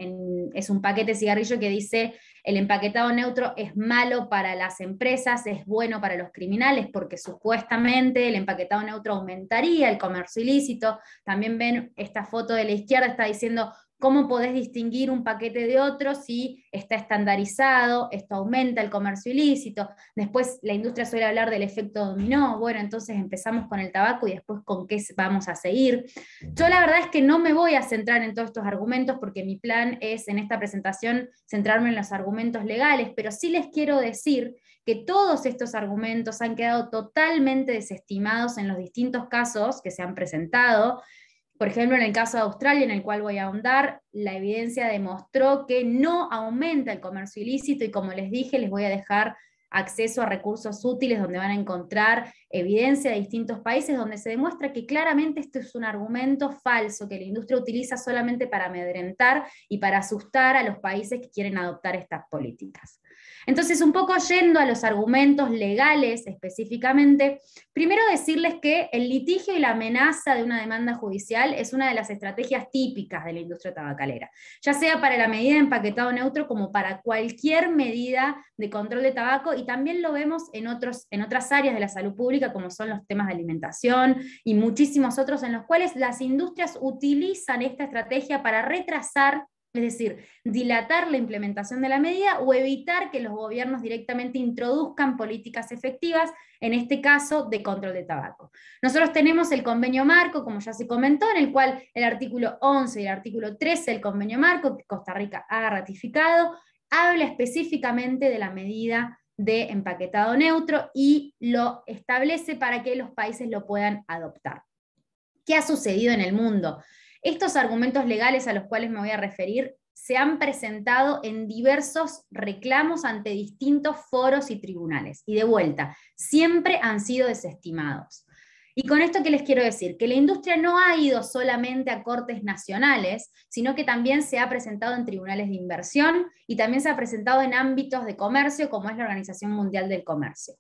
es un paquete de cigarrillo que dice: el empaquetado neutro es malo para las empresas, es bueno para los criminales, porque supuestamente el empaquetado neutro aumentaría el comercio ilícito. También ven esta foto de la izquierda, está diciendo: ¿cómo podés distinguir un paquete de otro si está estandarizado? Esto aumenta el comercio ilícito. Después la industria suele hablar del efecto dominó. Bueno, entonces empezamos con el tabaco y después con qué vamos a seguir. Yo la verdad es que no me voy a centrar en todos estos argumentos porque mi plan es en esta presentación centrarme en los argumentos legales, pero sí les quiero decir que todos estos argumentos han quedado totalmente desestimados en los distintos casos que se han presentado. Por ejemplo, en el caso de Australia, en el cual voy a ahondar, la evidencia demostró que no aumenta el comercio ilícito y, como les dije, les voy a dejar acceso a recursos útiles donde van a encontrar evidencia de distintos países donde se demuestra que claramente esto es un argumento falso que la industria utiliza solamente para amedrentar y para asustar a los países que quieren adoptar estas políticas. Entonces, un poco yendo a los argumentos legales específicamente, primero decirles que el litigio y la amenaza de una demanda judicial es una de las estrategias típicas de la industria tabacalera, ya sea para la medida de empaquetado neutro como para cualquier medida de control de tabaco, y también lo vemos en otras áreas de la salud pública, como son los temas de alimentación y muchísimos otros, en los cuales las industrias utilizan esta estrategia para retrasar, es decir, dilatar la implementación de la medida o evitar que los gobiernos directamente introduzcan políticas efectivas, en este caso de control de tabaco. Nosotros tenemos el convenio marco, como ya se comentó, en el cual el artículo 11 y el artículo 13 del convenio marco, que Costa Rica ha ratificado, habla específicamente de la medida de empaquetado neutro y lo establece para que los países lo puedan adoptar. ¿Qué ha sucedido en el mundo? Estos argumentos legales a los cuales me voy a referir se han presentado en diversos reclamos ante distintos foros y tribunales, y de vuelta, siempre han sido desestimados. Y con esto, ¿qué les quiero decir? Que la industria no ha ido solamente a cortes nacionales, sino que también se ha presentado en tribunales de inversión y también se ha presentado en ámbitos de comercio, como es la Organización Mundial del Comercio.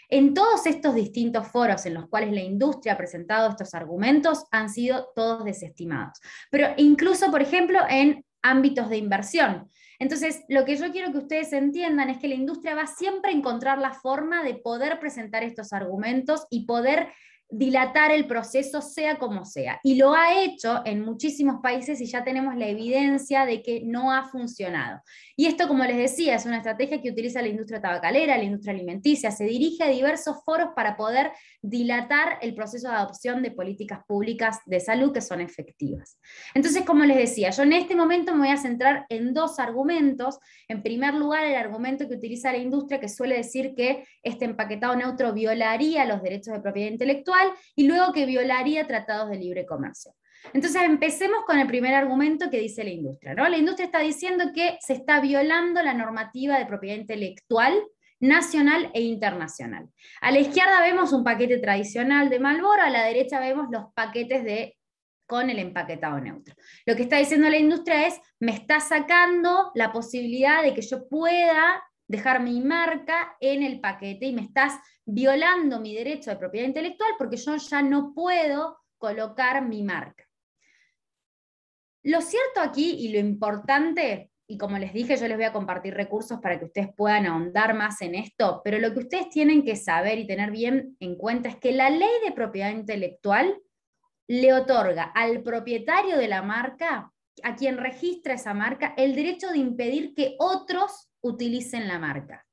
En todos estos distintos foros en los cuales la industria ha presentado estos argumentos, han sido todos desestimados. Pero incluso, por ejemplo, en ámbitos de inversión. Entonces, lo que yo quiero que ustedes entiendan es que la industria va siempre a encontrar la forma de poder presentar estos argumentos y poder dilatar el proceso sea como sea. Y lo ha hecho en muchísimos países y ya tenemos la evidencia de que no ha funcionado. Y esto, como les decía, es una estrategia que utiliza la industria tabacalera, la industria alimenticia, se dirige a diversos foros para poder dilatar el proceso de adopción de políticas públicas de salud que son efectivas. Entonces, como les decía, yo en este momento me voy a centrar en dos argumentos. En primer lugar, el argumento que utiliza la industria, que suele decir que este empaquetado neutro violaría los derechos de propiedad intelectual, y luego que violaría tratados de libre comercio. Entonces empecemos con el primer argumento que dice la industria, ¿no? La industria está diciendo que se está violando la normativa de propiedad intelectual nacional e internacional. A la izquierda vemos un paquete tradicional de Marlboro, a la derecha vemos los paquetes con el empaquetado neutro. Lo que está diciendo la industria es: me está sacando la posibilidad de que yo pueda dejar mi marca en el paquete y me estás violando mi derecho de propiedad intelectual porque yo ya no puedo colocar mi marca. Lo cierto aquí y lo importante, y como les dije, yo les voy a compartir recursos para que ustedes puedan ahondar más en esto, pero lo que ustedes tienen que saber y tener bien en cuenta es que la ley de propiedad intelectual le otorga al propietario de la marca, a quien registra esa marca, el derecho de impedir que otros utilicen la marca.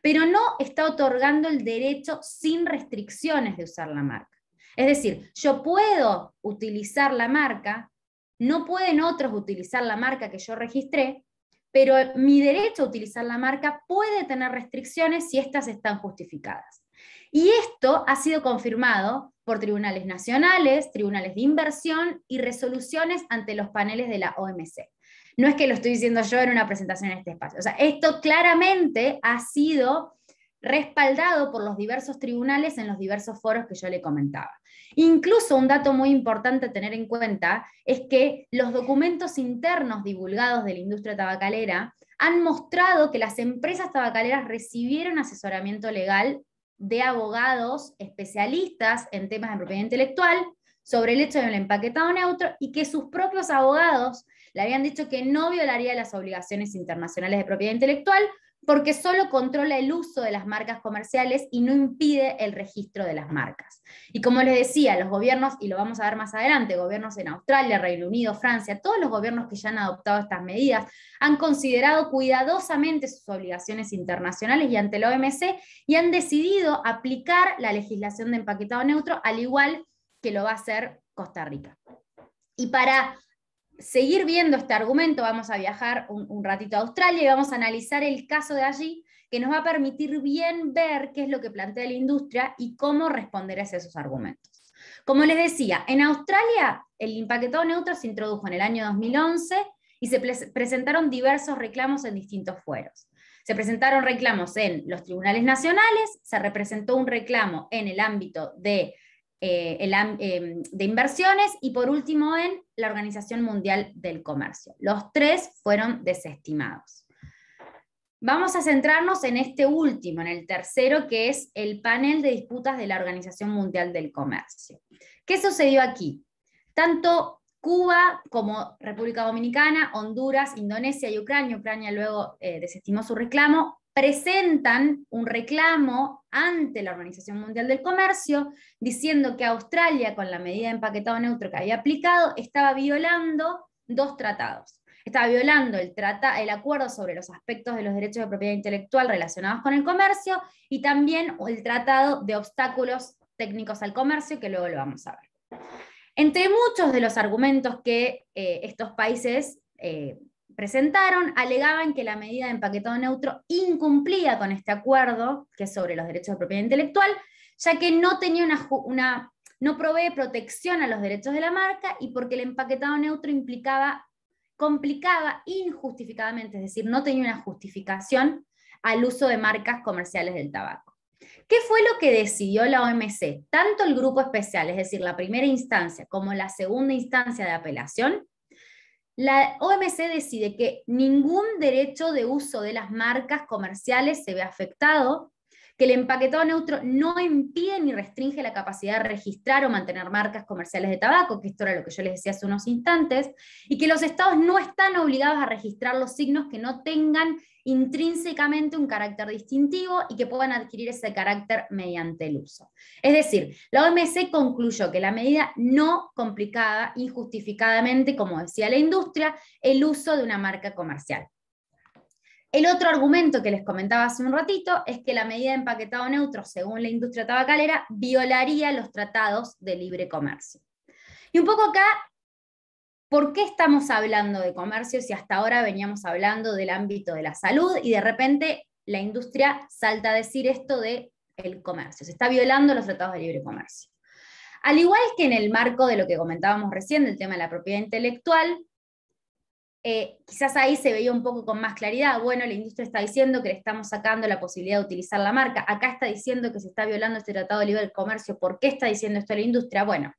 Pero no está otorgando el derecho sin restricciones de usar la marca. Es decir, yo puedo utilizar la marca, no pueden otros utilizar la marca que yo registré, pero mi derecho a utilizar la marca puede tener restricciones si éstas están justificadas. Y esto ha sido confirmado por tribunales nacionales, tribunales de inversión y resoluciones ante los paneles de la OMC. No es que lo estoy diciendo yo en una presentación en este espacio. O sea, esto claramente ha sido respaldado por los diversos tribunales en los diversos foros que yo le comentaba. Incluso un dato muy importante a tener en cuenta es que los documentos internos divulgados de la industria tabacalera han mostrado que las empresas tabacaleras recibieron asesoramiento legal de abogados especialistas en temas de propiedad intelectual sobre el hecho del empaquetado neutro y que sus propios abogados le habían dicho que no violaría las obligaciones internacionales de propiedad intelectual porque solo controla el uso de las marcas comerciales y no impide el registro de las marcas. Y como les decía, los gobiernos, y lo vamos a ver más adelante, gobiernos en Australia, Reino Unido, Francia, todos los gobiernos que ya han adoptado estas medidas, han considerado cuidadosamente sus obligaciones internacionales y ante la OMC, y han decidido aplicar la legislación de empaquetado neutro, al igual que lo va a hacer Costa Rica. Y para seguir viendo este argumento, vamos a viajar un ratito a Australia y vamos a analizar el caso de allí, que nos va a permitir bien ver qué es lo que plantea la industria y cómo responder a esos argumentos. Como les decía, en Australia el empaquetado neutro se introdujo en el año 2011 y se presentaron diversos reclamos en distintos fueros. Se presentaron reclamos en los tribunales nacionales, se representó un reclamo en el ámbito de inversiones y por último en la Organización Mundial del Comercio. Los tres fueron desestimados. Vamos a centrarnos en este último, en el tercero, que es el panel de disputas de la Organización Mundial del Comercio. ¿Qué sucedió aquí? Tanto Cuba como República Dominicana, Honduras, Indonesia y Ucrania luego desestimó su reclamo, presentan un reclamo ante la Organización Mundial del Comercio diciendo que Australia, con la medida de empaquetado neutro que había aplicado, estaba violando dos tratados. Estaba violando el acuerdo sobre los aspectos de los derechos de propiedad intelectual relacionados con el comercio y también el tratado de obstáculos técnicos al comercio, que luego lo vamos a ver. Entre muchos de los argumentos que estos países presentaron, alegaban que la medida de empaquetado neutro incumplía con este acuerdo, que es sobre los derechos de propiedad intelectual, ya que no tenía no provee protección a los derechos de la marca y porque el empaquetado neutro complicaba injustificadamente, es decir, no tenía una justificación al uso de marcas comerciales del tabaco. ¿Qué fue lo que decidió la OMC? Tanto el grupo especial, es decir, la primera instancia, como la segunda instancia de apelación, la OMC decide que ningún derecho de uso de las marcas comerciales se ve afectado, que el empaquetado neutro no impide ni restringe la capacidad de registrar o mantener marcas comerciales de tabaco, que esto era lo que yo les decía hace unos instantes, y que los estados no están obligados a registrar los signos que no tengan intrínsecamente un carácter distintivo y que puedan adquirir ese carácter mediante el uso. Es decir, la OMC concluyó que la medida no complicaba injustificadamente, como decía la industria, el uso de una marca comercial. El otro argumento que les comentaba hace un ratito es que la medida de empaquetado neutro, según la industria tabacalera, violaría los tratados de libre comercio. Y un poco acá, ¿por qué estamos hablando de comercio si hasta ahora veníamos hablando del ámbito de la salud y de repente la industria salta a decir esto del comercio? Se está violando los tratados de libre comercio. Al igual que en el marco de lo que comentábamos recién, del tema de la propiedad intelectual, quizás ahí se veía un poco con más claridad. Bueno, la industria está diciendo que le estamos sacando la posibilidad de utilizar la marca, acá está diciendo que se está violando este tratado de libre comercio. ¿Por qué está diciendo esto la industria? Bueno,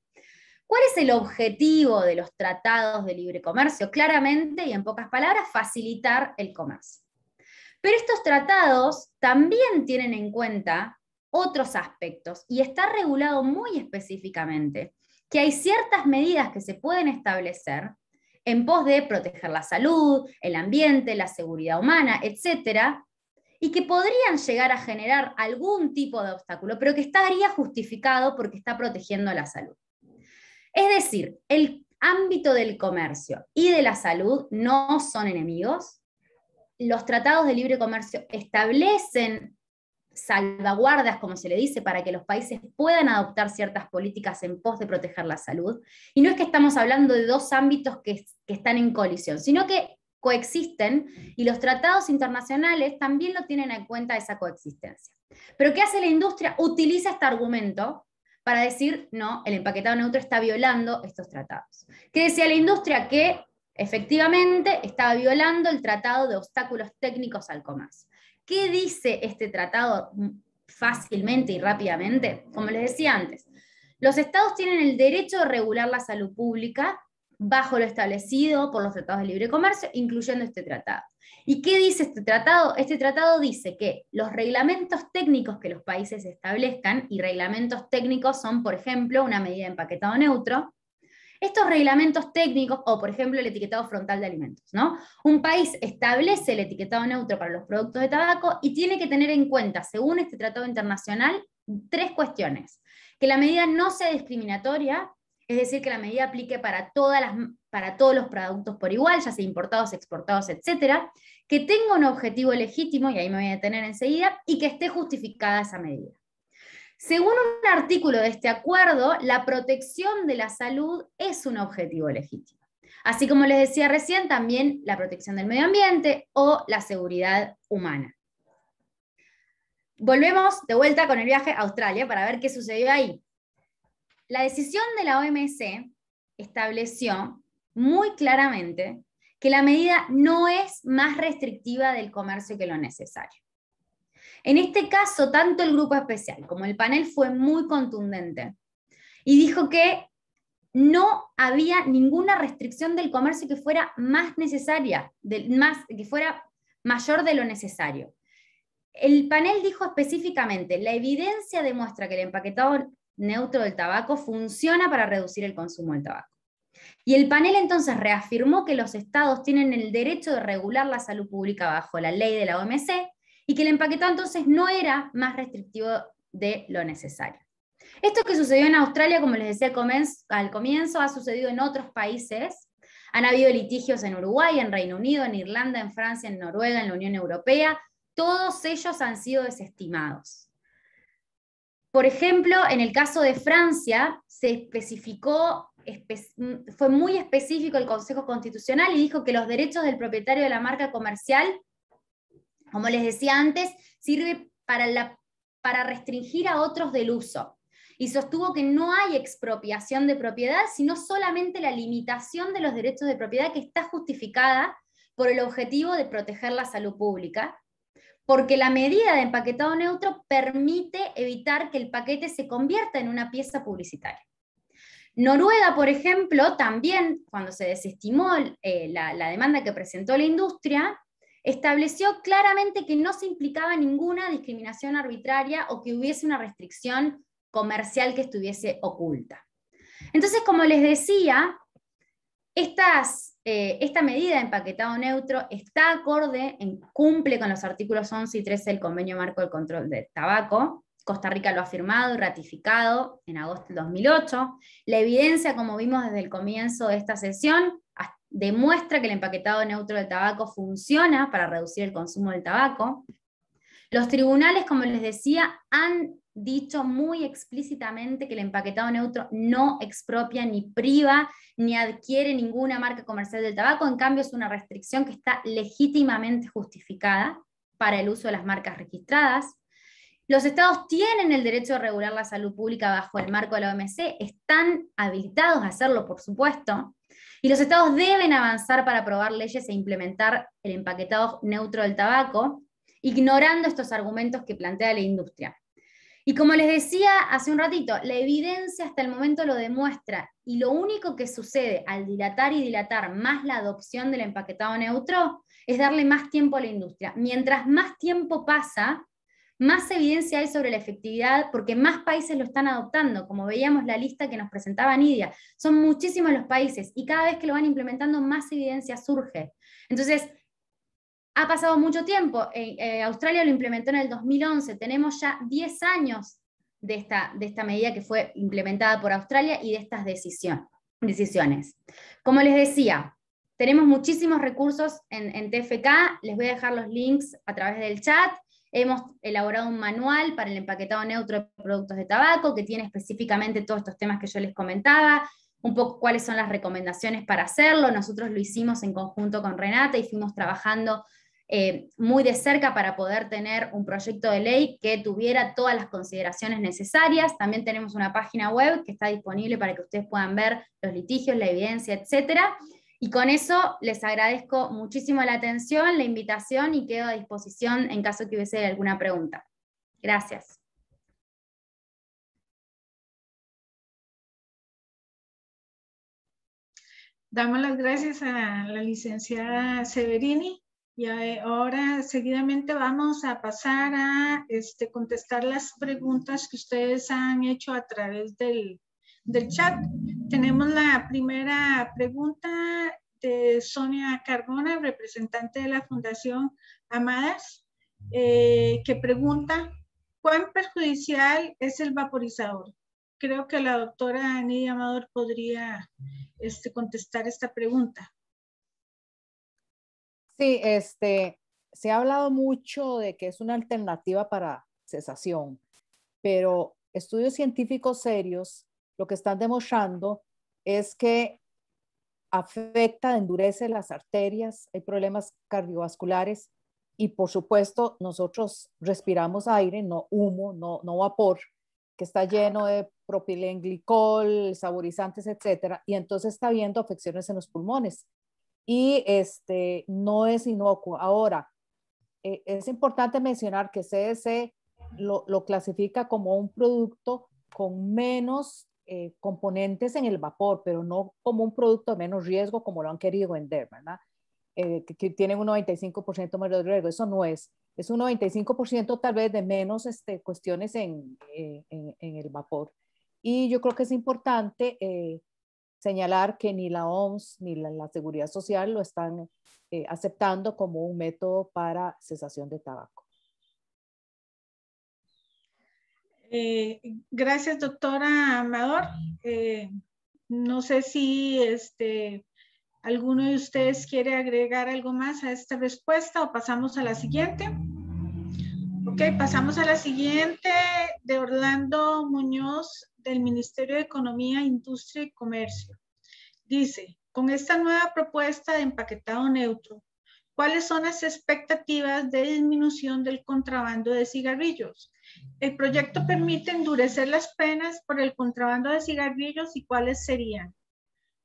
¿cuál es el objetivo de los tratados de libre comercio? Claramente, y en pocas palabras, facilitar el comercio. Pero estos tratados también tienen en cuenta otros aspectos y está regulado muy específicamente que hay ciertas medidas que se pueden establecer en pos de proteger la salud, el ambiente, la seguridad humana, etcétera, y que podrían llegar a generar algún tipo de obstáculo, pero que estaría justificado porque está protegiendo la salud. Es decir, el ámbito del comercio y de la salud no son enemigos. Los tratados de libre comercio establecen salvaguardas, como se le dice, para que los países puedan adoptar ciertas políticas en pos de proteger la salud. Y no es que estamos hablando de dos ámbitos que están en colisión, sino que coexisten, y los tratados internacionales también lo tienen en cuenta esa coexistencia. Pero ¿qué hace la industria? Utiliza este argumento para decir, no, el empaquetado neutro está violando estos tratados. ¿Qué decía la industria? Que efectivamente estaba violando el tratado de obstáculos técnicos al comercio. ¿Qué dice este tratado fácilmente y rápidamente? Como les decía antes, los estados tienen el derecho de regular la salud pública bajo lo establecido por los tratados de libre comercio, incluyendo este tratado. ¿Y qué dice este tratado? Este tratado dice que los reglamentos técnicos que los países establezcan, y reglamentos técnicos son, por ejemplo, una medida de empaquetado neutro, estos reglamentos técnicos, o por ejemplo el etiquetado frontal de alimentos, ¿no? Un país establece el etiquetado neutro para los productos de tabaco y tiene que tener en cuenta, según este tratado internacional, 3 cuestiones. Que la medida no sea discriminatoria, es decir, que la medida aplique para todos los productos por igual, ya sea importados, exportados, etcétera, que tenga un objetivo legítimo, y ahí me voy a detener enseguida, y que esté justificada esa medida. Según un artículo de este acuerdo, la protección de la salud es un objetivo legítimo. Así como les decía recién, también la protección del medio ambiente o la seguridad humana. Volvemos de vuelta con el viaje a Australia para ver qué sucedió ahí. La decisión de la OMC estableció muy claramente que la medida no es más restrictiva del comercio que lo necesario. En este caso, tanto el grupo especial como el panel fue muy contundente y dijo que no había ninguna restricción del comercio que fuera más necesaria, que fuera mayor de lo necesario. El panel dijo específicamente, la evidencia demuestra que el empaquetado neutro del tabaco funciona para reducir el consumo del tabaco. Y el panel entonces reafirmó que los estados tienen el derecho de regular la salud pública bajo la ley de la OMC, y que el empaquetado entonces no era más restrictivo de lo necesario. Esto que sucedió en Australia, como les decía al comienzo, ha sucedido en otros países. Han habido litigios en Uruguay, en Reino Unido, en Irlanda, en Francia, en Noruega, en la Unión Europea. Todos ellos han sido desestimados. Por ejemplo, en el caso de Francia, se especificó, fue muy específico el Consejo Constitucional y dijo que los derechos del propietario de la marca comercial, como les decía antes, sirve para restringir a otros del uso. Y sostuvo que no hay expropiación de propiedad, sino solamente la limitación de los derechos de propiedad que está justificada por el objetivo de proteger la salud pública, porque la medida de empaquetado neutro permite evitar que el paquete se convierta en una pieza publicitaria. Noruega, por ejemplo, también, cuando se desestimó la demanda que presentó la industria, estableció claramente que no se implicaba ninguna discriminación arbitraria o que hubiese una restricción comercial que estuviese oculta. Entonces, como les decía, esta medida de empaquetado neutro está acorde, cumple con los artículos 11 y 13 del Convenio Marco del Control del Tabaco. Costa Rica lo ha firmado y ratificado en agosto del 2008. La evidencia, como vimos desde el comienzo de esta sesión, demuestra que el empaquetado neutro del tabaco funciona para reducir el consumo del tabaco. Los tribunales, como les decía, han dicho muy explícitamente que el empaquetado neutro no expropia, ni priva, ni adquiere ninguna marca comercial del tabaco. En cambio, es una restricción que está legítimamente justificada para el uso de las marcas registradas. Los estados tienen el derecho de regular la salud pública bajo el marco de la OMC, están habilitados a hacerlo, por supuesto, y los estados deben avanzar para aprobar leyes e implementar el empaquetado neutro del tabaco, ignorando estos argumentos que plantea la industria. Y como les decía hace un ratito, la evidencia hasta el momento lo demuestra, y lo único que sucede al dilatar y dilatar más la adopción del empaquetado neutro es darle más tiempo a la industria. Mientras más tiempo pasa, más evidencia hay sobre la efectividad, porque más países lo están adoptando. Como veíamos la lista que nos presentaba Nidia, son muchísimos los países, y cada vez que lo van implementando, más evidencia surge. Entonces, ha pasado mucho tiempo. Australia lo implementó en el 2011. Tenemos ya 10 años de esta medida que fue implementada por Australia y de estas decisiones. Como les decía, tenemos muchísimos recursos en TFK. Les voy a dejar los links a través del chat. Hemos elaborado un manual para el empaquetado neutro de productos de tabaco que tiene específicamente todos estos temas que yo les comentaba, un poco cuáles son las recomendaciones para hacerlo. Nosotros lo hicimos en conjunto con Renata y fuimos trabajando muy de cerca para poder tener un proyecto de ley que tuviera todas las consideraciones necesarias. También tenemos una página web que está disponible para que ustedes puedan ver los litigios, la evidencia, etcétera. Y con eso les agradezco muchísimo la atención, la invitación, y quedo a disposición en caso que hubiese alguna pregunta. Gracias. Damos las gracias a la licenciada Severini. Y ahora seguidamente vamos a pasar a contestar las preguntas que ustedes han hecho a través del chat. Tenemos la primera pregunta de Sonia Carbona, representante de la Fundación Amadas, que pregunta: ¿cuán perjudicial es el vaporizador? Creo que la doctora Nidia Amador podría contestar esta pregunta. Sí, se ha hablado mucho de que es una alternativa para cesación, pero estudios científicos serios lo que están demostrando es que afecta, endurece las arterias, hay problemas cardiovasculares, y por supuesto nosotros respiramos aire, no humo, no vapor, que está lleno de propilenglicol, saborizantes, etcétera, y entonces está habiendo afecciones en los pulmones. Y no es inocuo. Ahora, es importante mencionar que CDC lo clasifica como un producto con menos componentes en el vapor, pero no como un producto de menos riesgo como lo han querido vender, ¿verdad? Que tienen un 95% menos de riesgo. Eso no es. Es un 95% tal vez de menos cuestiones en el vapor. Y yo creo que es importante señalar que ni la OMS ni la Seguridad Social lo están aceptando como un método para cesación de tabaco. Gracias, doctora Amador. No sé si alguno de ustedes quiere agregar algo más a esta respuesta o pasamos a la siguiente. Ok, pasamos a la siguiente, de Orlando Muñoz, del Ministerio de Economía, Industria y Comercio. Dice: con esta nueva propuesta de empaquetado neutro, ¿cuáles son las expectativas de disminución del contrabando de cigarrillos? El proyecto permite endurecer las penas por el contrabando de cigarrillos, ¿y cuáles serían?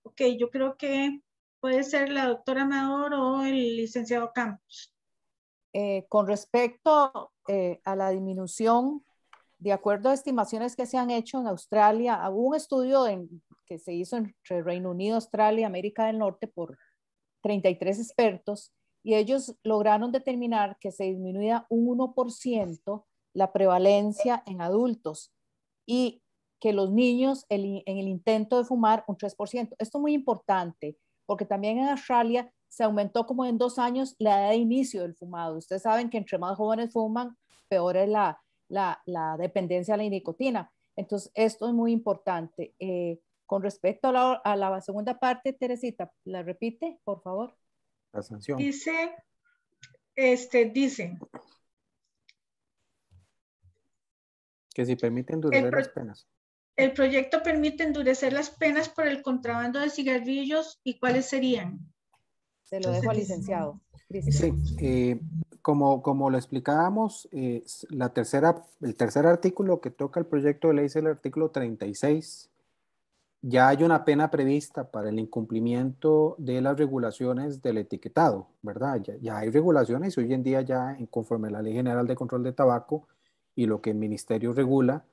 Ok, yo creo que puede ser la doctora Amador o el licenciado Campos. Con respecto a la disminución, de acuerdo a estimaciones que se han hecho en Australia, hubo un estudio que se hizo entre Reino Unido, Australia y América del Norte por 33 expertos, y ellos lograron determinar que se disminuía un 1% la prevalencia en adultos, y que los niños en el intento de fumar un 3%. Esto es muy importante porque también en Australia se aumentó como en 2 años la edad de inicio del fumado. Ustedes saben que entre más jóvenes fuman, peor es la dependencia a la nicotina. Entonces, esto es muy importante. Con respecto a la segunda parte, Teresita, ¿la repite, por favor? La sanción. Dice, que si permite endurecer las penas. El proyecto permite endurecer las penas por el contrabando de cigarrillos, ¿y cuáles serían? Se lo dejo al licenciado. Sí, como lo explicábamos, el tercer artículo que toca el proyecto de ley es el artículo 36. Ya hay una pena prevista para el incumplimiento de las regulaciones del etiquetado, ¿verdad? Ya hay regulaciones y hoy en día ya, conforme a la Ley General de Control de Tabaco, y lo que el ministerio regula,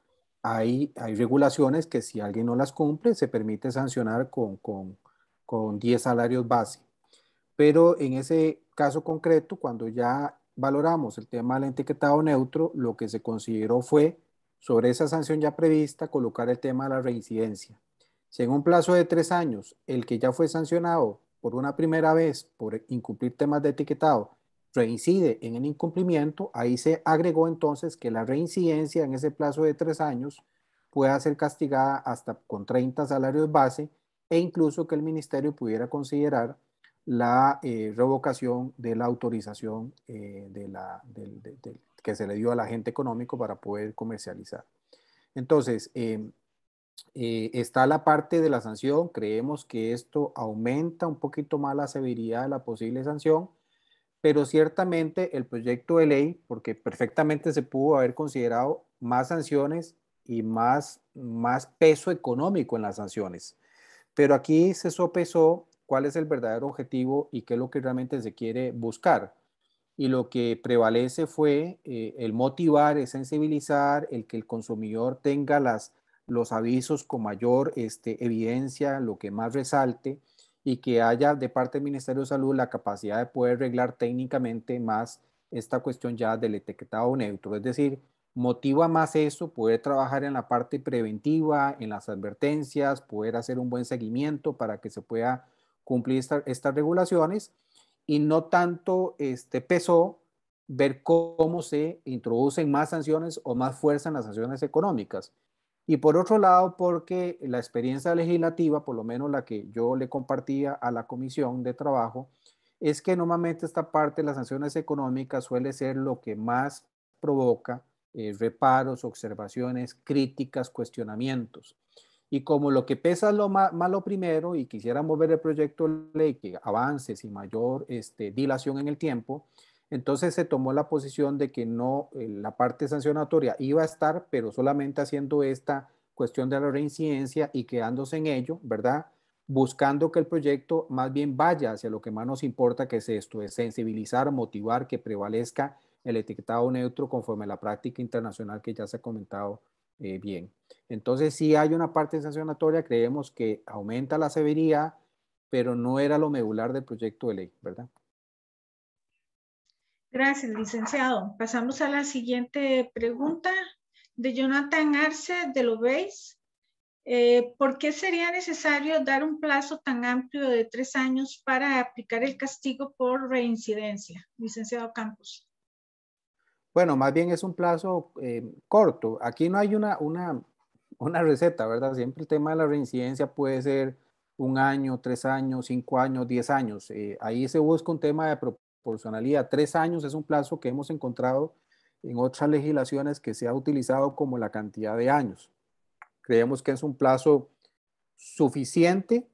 hay regulaciones que si alguien no las cumple, se permite sancionar con 10 salarios base. Pero en ese caso concreto, cuando ya valoramos el tema del etiquetado neutro, lo que se consideró fue, sobre esa sanción ya prevista, colocar el tema de la reincidencia. Si en un plazo de 3 años, el que ya fue sancionado por una primera vez por incumplir temas de etiquetado reincide en el incumplimiento, ahí se agregó entonces que la reincidencia en ese plazo de 3 años pueda ser castigada hasta con 30 salarios base e incluso que el ministerio pudiera considerar la revocación de la autorización que se le dio al agente económico para poder comercializar. Entonces, está la parte de la sanción. Creemos que esto aumenta un poquito más la severidad de la posible sanción, pero ciertamente el proyecto de ley, porque perfectamente se pudo haber considerado más sanciones y más peso económico en las sanciones. Pero aquí se sopesó cuál es el verdadero objetivo y qué es lo que realmente se quiere buscar. Y lo que prevalece fue el motivar, el sensibilizar, el que el consumidor tenga los avisos con mayor evidencia, lo que más resalte, y que haya de parte del Ministerio de Salud la capacidad de poder arreglar técnicamente más esta cuestión ya del etiquetado neutro. Es decir, motiva más eso, poder trabajar en la parte preventiva, en las advertencias, poder hacer un buen seguimiento para que se pueda cumplir estas regulaciones, y no tanto pesó ver cómo se introducen más sanciones o más fuerza en las sanciones económicas. Y por otro lado, porque la experiencia legislativa, por lo menos la que yo le compartía a la Comisión de Trabajo, es que normalmente esta parte de las sanciones económicas suele ser lo que más provoca reparos, observaciones, críticas, cuestionamientos. Y como lo que pesa es lo más lo primero, y quisiéramos ver el proyecto de ley que avance sin mayor dilación en el tiempo, entonces se tomó la posición de que no, la parte sancionatoria iba a estar, pero solamente haciendo esta cuestión de la reincidencia y quedándose en ello, ¿verdad? Buscando que el proyecto más bien vaya hacia lo que más nos importa, que es esto, es sensibilizar, motivar, que prevalezca el etiquetado neutro conforme a la práctica internacional que ya se ha comentado bien. Entonces sí hay una parte sancionatoria, creemos que aumenta la severidad, pero no era lo medular del proyecto de ley, ¿verdad? Gracias, licenciado. Pasamos a la siguiente pregunta de Jonathan Arce de Lobeis. ¿Por qué sería necesario dar un plazo tan amplio de 3 años para aplicar el castigo por reincidencia? Licenciado Campos. Bueno, más bien es un plazo corto. Aquí no hay una receta, ¿verdad? Siempre el tema de la reincidencia puede ser 1 año, 3 años, 5 años, 10 años. Ahí se busca un tema de proporcionalidad. 3 años es un plazo que hemos encontrado en otras legislaciones que se ha utilizado como la cantidad de años. Creemos que es un plazo suficiente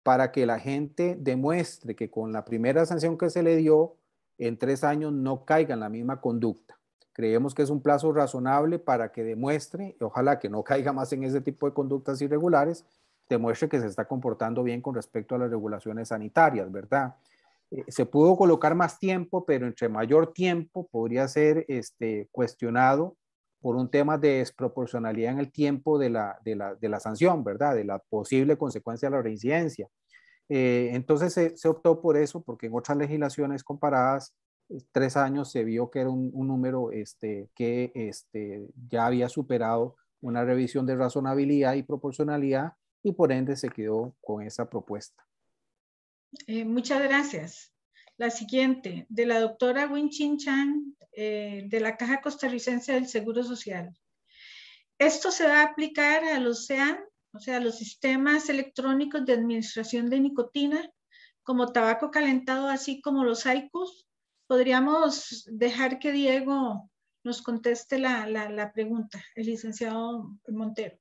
para que la gente demuestre que con la primera sanción que se le dio, en 3 años no caiga en la misma conducta. Creemos que es un plazo razonable para que demuestre, ojalá que no caiga más en ese tipo de conductas irregulares, demuestre que se está comportando bien con respecto a las regulaciones sanitarias, ¿verdad? Se pudo colocar más tiempo, pero entre mayor tiempo podría ser cuestionado por un tema de desproporcionalidad en el tiempo de la sanción, ¿verdad? De la posible consecuencia de la reincidencia. Entonces se optó por eso, porque en otras legislaciones comparadas, 3 años se vio que era un número que ya había superado una revisión de razonabilidad y proporcionalidad, y por ende se quedó con esa propuesta. Muchas gracias. La siguiente, de la doctora Win-Chin Chan, de la Caja Costarricense del Seguro Social. Esto se va a aplicar a los SEAN, o sea, los sistemas electrónicos de administración de nicotina, como tabaco calentado, así como los IQOS. Podríamos dejar que Diego nos conteste la pregunta, el licenciado Montero.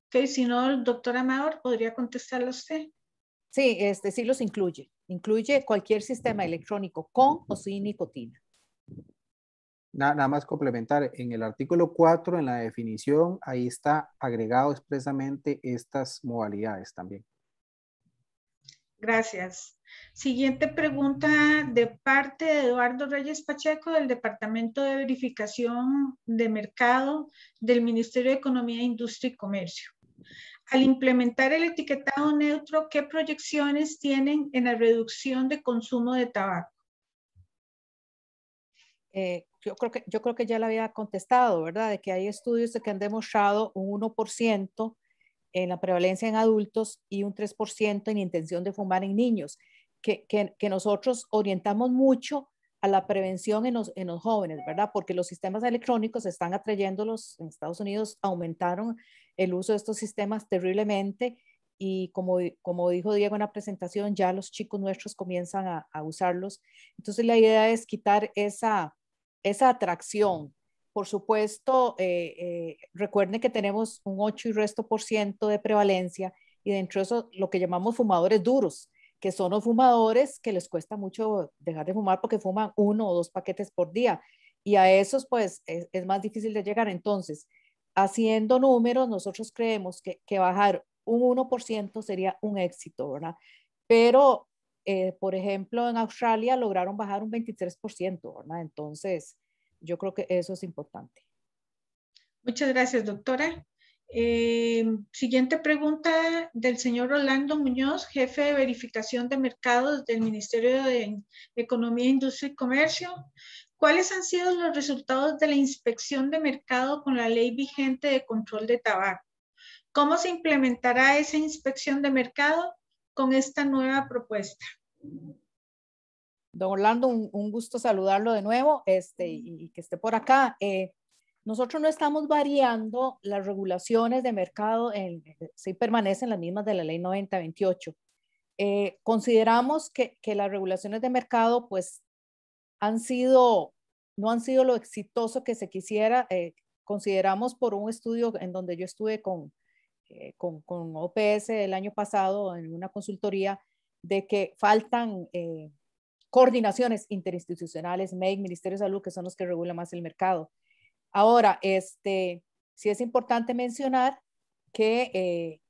Ok, si no, el doctor Amador, ¿podría contestarle a usted? Sí, sí los incluye. Incluye cualquier sistema electrónico con o sin nicotina. Nada más complementar, en el artículo 4, en la definición, ahí está agregado expresamente estas modalidades también. Gracias. Siguiente pregunta de parte de Eduardo Reyes Pacheco del Departamento de Verificación de Mercado del Ministerio de Economía, Industria y Comercio. Al implementar el etiquetado neutro, ¿qué proyecciones tienen en la reducción de consumo de tabaco? Yo creo que ya le había contestado, ¿verdad? De que hay estudios de que han demostrado un 1% en la prevalencia en adultos y un 3% en intención de fumar en niños, que nosotros orientamos mucho a la prevención en los jóvenes, ¿verdad? Porque los sistemas electrónicos están atrayéndolos. En Estados Unidos aumentaron el uso de estos sistemas terriblemente y como dijo Diego en la presentación, ya los chicos nuestros comienzan a usarlos. Entonces la idea es quitar esa atracción. Por supuesto, recuerden que tenemos un 8 y resto por ciento de prevalencia y dentro de eso lo que llamamos fumadores duros, que son los fumadores que les cuesta mucho dejar de fumar porque fuman 1 o 2 paquetes por día y a esos pues es más difícil de llegar. Entonces, haciendo números, nosotros creemos que bajar un 1% sería un éxito, ¿verdad? Pero, por ejemplo, en Australia lograron bajar un 23%, ¿verdad? Entonces, yo creo que eso es importante. Muchas gracias, doctora. Siguiente pregunta del señor Rolando Muñoz, jefe de verificación de mercados del Ministerio de Economía, Industria y Comercio. ¿Cuáles han sido los resultados de la inspección de mercado con la ley vigente de control de tabaco? ¿Cómo se implementará esa inspección de mercado con esta nueva propuesta? Don Orlando, un gusto saludarlo de nuevo y que esté por acá. Nosotros no estamos variando las regulaciones de mercado, sí permanecen las mismas de la ley 9028. Consideramos que las regulaciones de mercado pues no han sido lo exitoso que se quisiera. Consideramos por un estudio en donde yo estuve con OPS el año pasado en una consultoría de que faltan coordinaciones interinstitucionales, MEIC, Ministerio de Salud, que son los que regulan más el mercado. Ahora, sí es importante mencionar que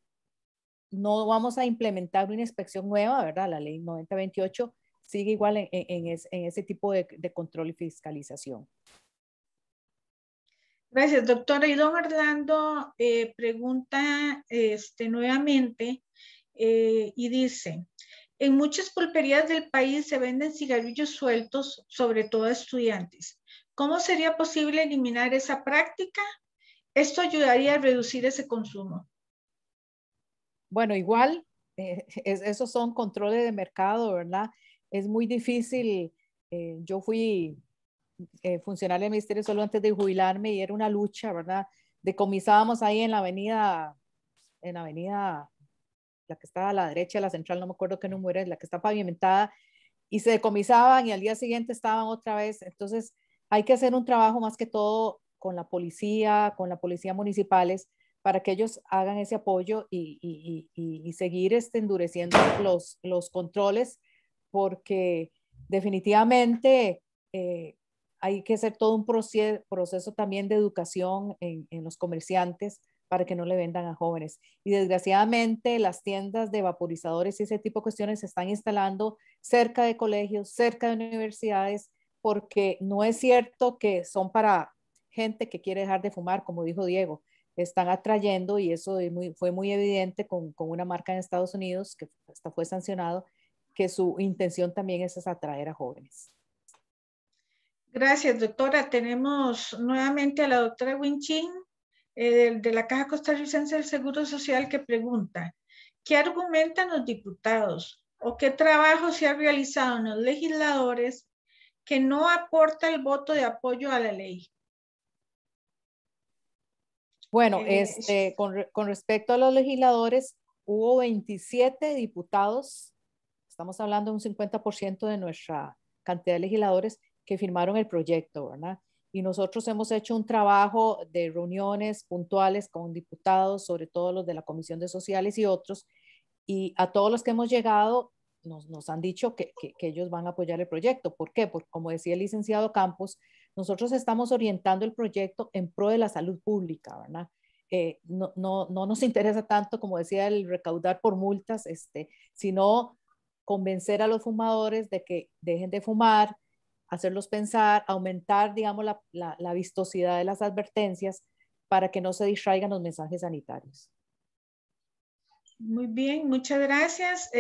no vamos a implementar una inspección nueva, ¿verdad? La ley 9028 sigue igual en ese tipo de control y fiscalización. Gracias, doctora. Y don Orlando pregunta nuevamente y dice, en muchas pulperías del país se venden cigarrillos sueltos, sobre todo a estudiantes. ¿Cómo sería posible eliminar esa práctica? Esto ayudaría a reducir ese consumo. Bueno, igual, esos son controles de mercado, ¿verdad? Es muy difícil. Yo fui funcionaria del Ministerio de Salud antes de jubilarme y era una lucha, ¿verdad? Decomisábamos ahí en la avenida, la que está a la derecha de la central, no me acuerdo qué número es, la que está pavimentada, y se decomisaban y al día siguiente estaban otra vez. Entonces, hay que hacer un trabajo más que todo con la policía municipales, para que ellos hagan ese apoyo y seguir endureciendo los controles, porque definitivamente hay que hacer todo un proceso también de educación en los comerciantes para que no le vendan a jóvenes. Y desgraciadamente las tiendas de vaporizadores y ese tipo de cuestiones se están instalando cerca de colegios, cerca de universidades, porque no es cierto que son para gente que quiere dejar de fumar, como dijo Diego. Están atrayendo, y eso fue muy evidente con una marca en Estados Unidos, que hasta fue sancionado, que su intención también es atraer a jóvenes. Gracias, doctora. Tenemos nuevamente a la doctora Winchin de la Caja Costarricense del Seguro Social, que pregunta, ¿qué argumentan los diputados o qué trabajo se ha realizado en los legisladores que no aporta el voto de apoyo a la ley? Bueno, con respecto a los legisladores, hubo 27 diputados, estamos hablando de un 50% de nuestra cantidad de legisladores que firmaron el proyecto, ¿verdad? Y nosotros hemos hecho un trabajo de reuniones puntuales con diputados, sobre todo los de la Comisión de Sociales y otros, y a todos los que hemos llegado nos han dicho que ellos van a apoyar el proyecto. ¿Por qué? Porque, como decía el licenciado Campos, nosotros estamos orientando el proyecto en pro de la salud pública, ¿verdad? No nos interesa tanto, como decía, el recaudar por multas, sino convencer a los fumadores de que dejen de fumar, hacerlos pensar, aumentar, digamos, la vistosidad de las advertencias para que no se distraigan los mensajes sanitarios. Muy bien, muchas gracias.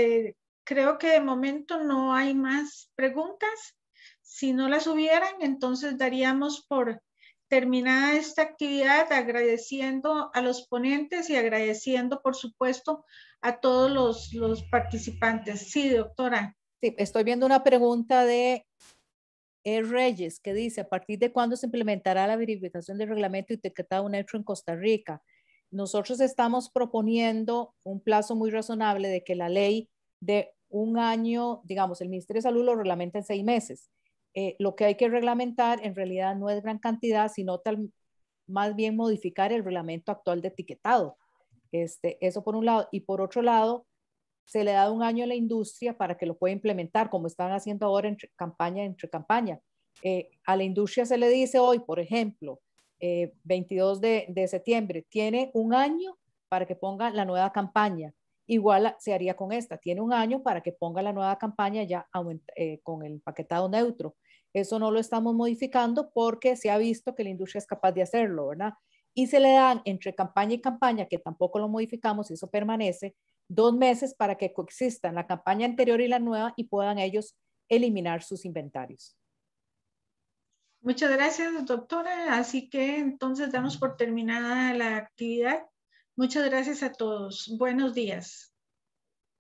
Creo que de momento no hay más preguntas. Si no las hubieran, entonces daríamos por terminada esta actividad, agradeciendo a los ponentes y agradeciendo, por supuesto, a todos los participantes. Sí, doctora. Sí, estoy viendo una pregunta de Reyes que dice, ¿a partir de cuándo se implementará la verificación del reglamento etiquetado neutro en Costa Rica? Nosotros estamos proponiendo un plazo muy razonable de que la ley de un año, digamos, el Ministerio de Salud lo reglamenta en 6 meses. Lo que hay que reglamentar en realidad no es gran cantidad, sino más bien modificar el reglamento actual de etiquetado. Eso por un lado. Y por otro lado, se le da un año a la industria para que lo pueda implementar, como están haciendo ahora entre campaña. A la industria se le dice hoy, por ejemplo, 22 de septiembre, tiene un año para que ponga la nueva campaña. Igual se haría con esta, tiene un año para que ponga la nueva campaña ya con el empaquetado neutro. Eso no lo estamos modificando porque se ha visto que la industria es capaz de hacerlo, ¿verdad? Y se le dan entre campaña y campaña, que tampoco lo modificamos, y eso permanece, 2 meses para que coexistan la campaña anterior y la nueva y puedan ellos eliminar sus inventarios. Muchas gracias, doctora. Así que entonces damos por terminada la actividad. Muchas gracias a todos. Buenos días.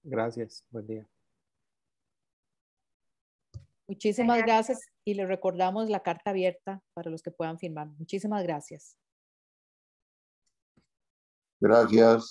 Gracias. Buen día. Muchísimas gracias y les recordamos la carta abierta para los que puedan firmar. Muchísimas gracias. Gracias.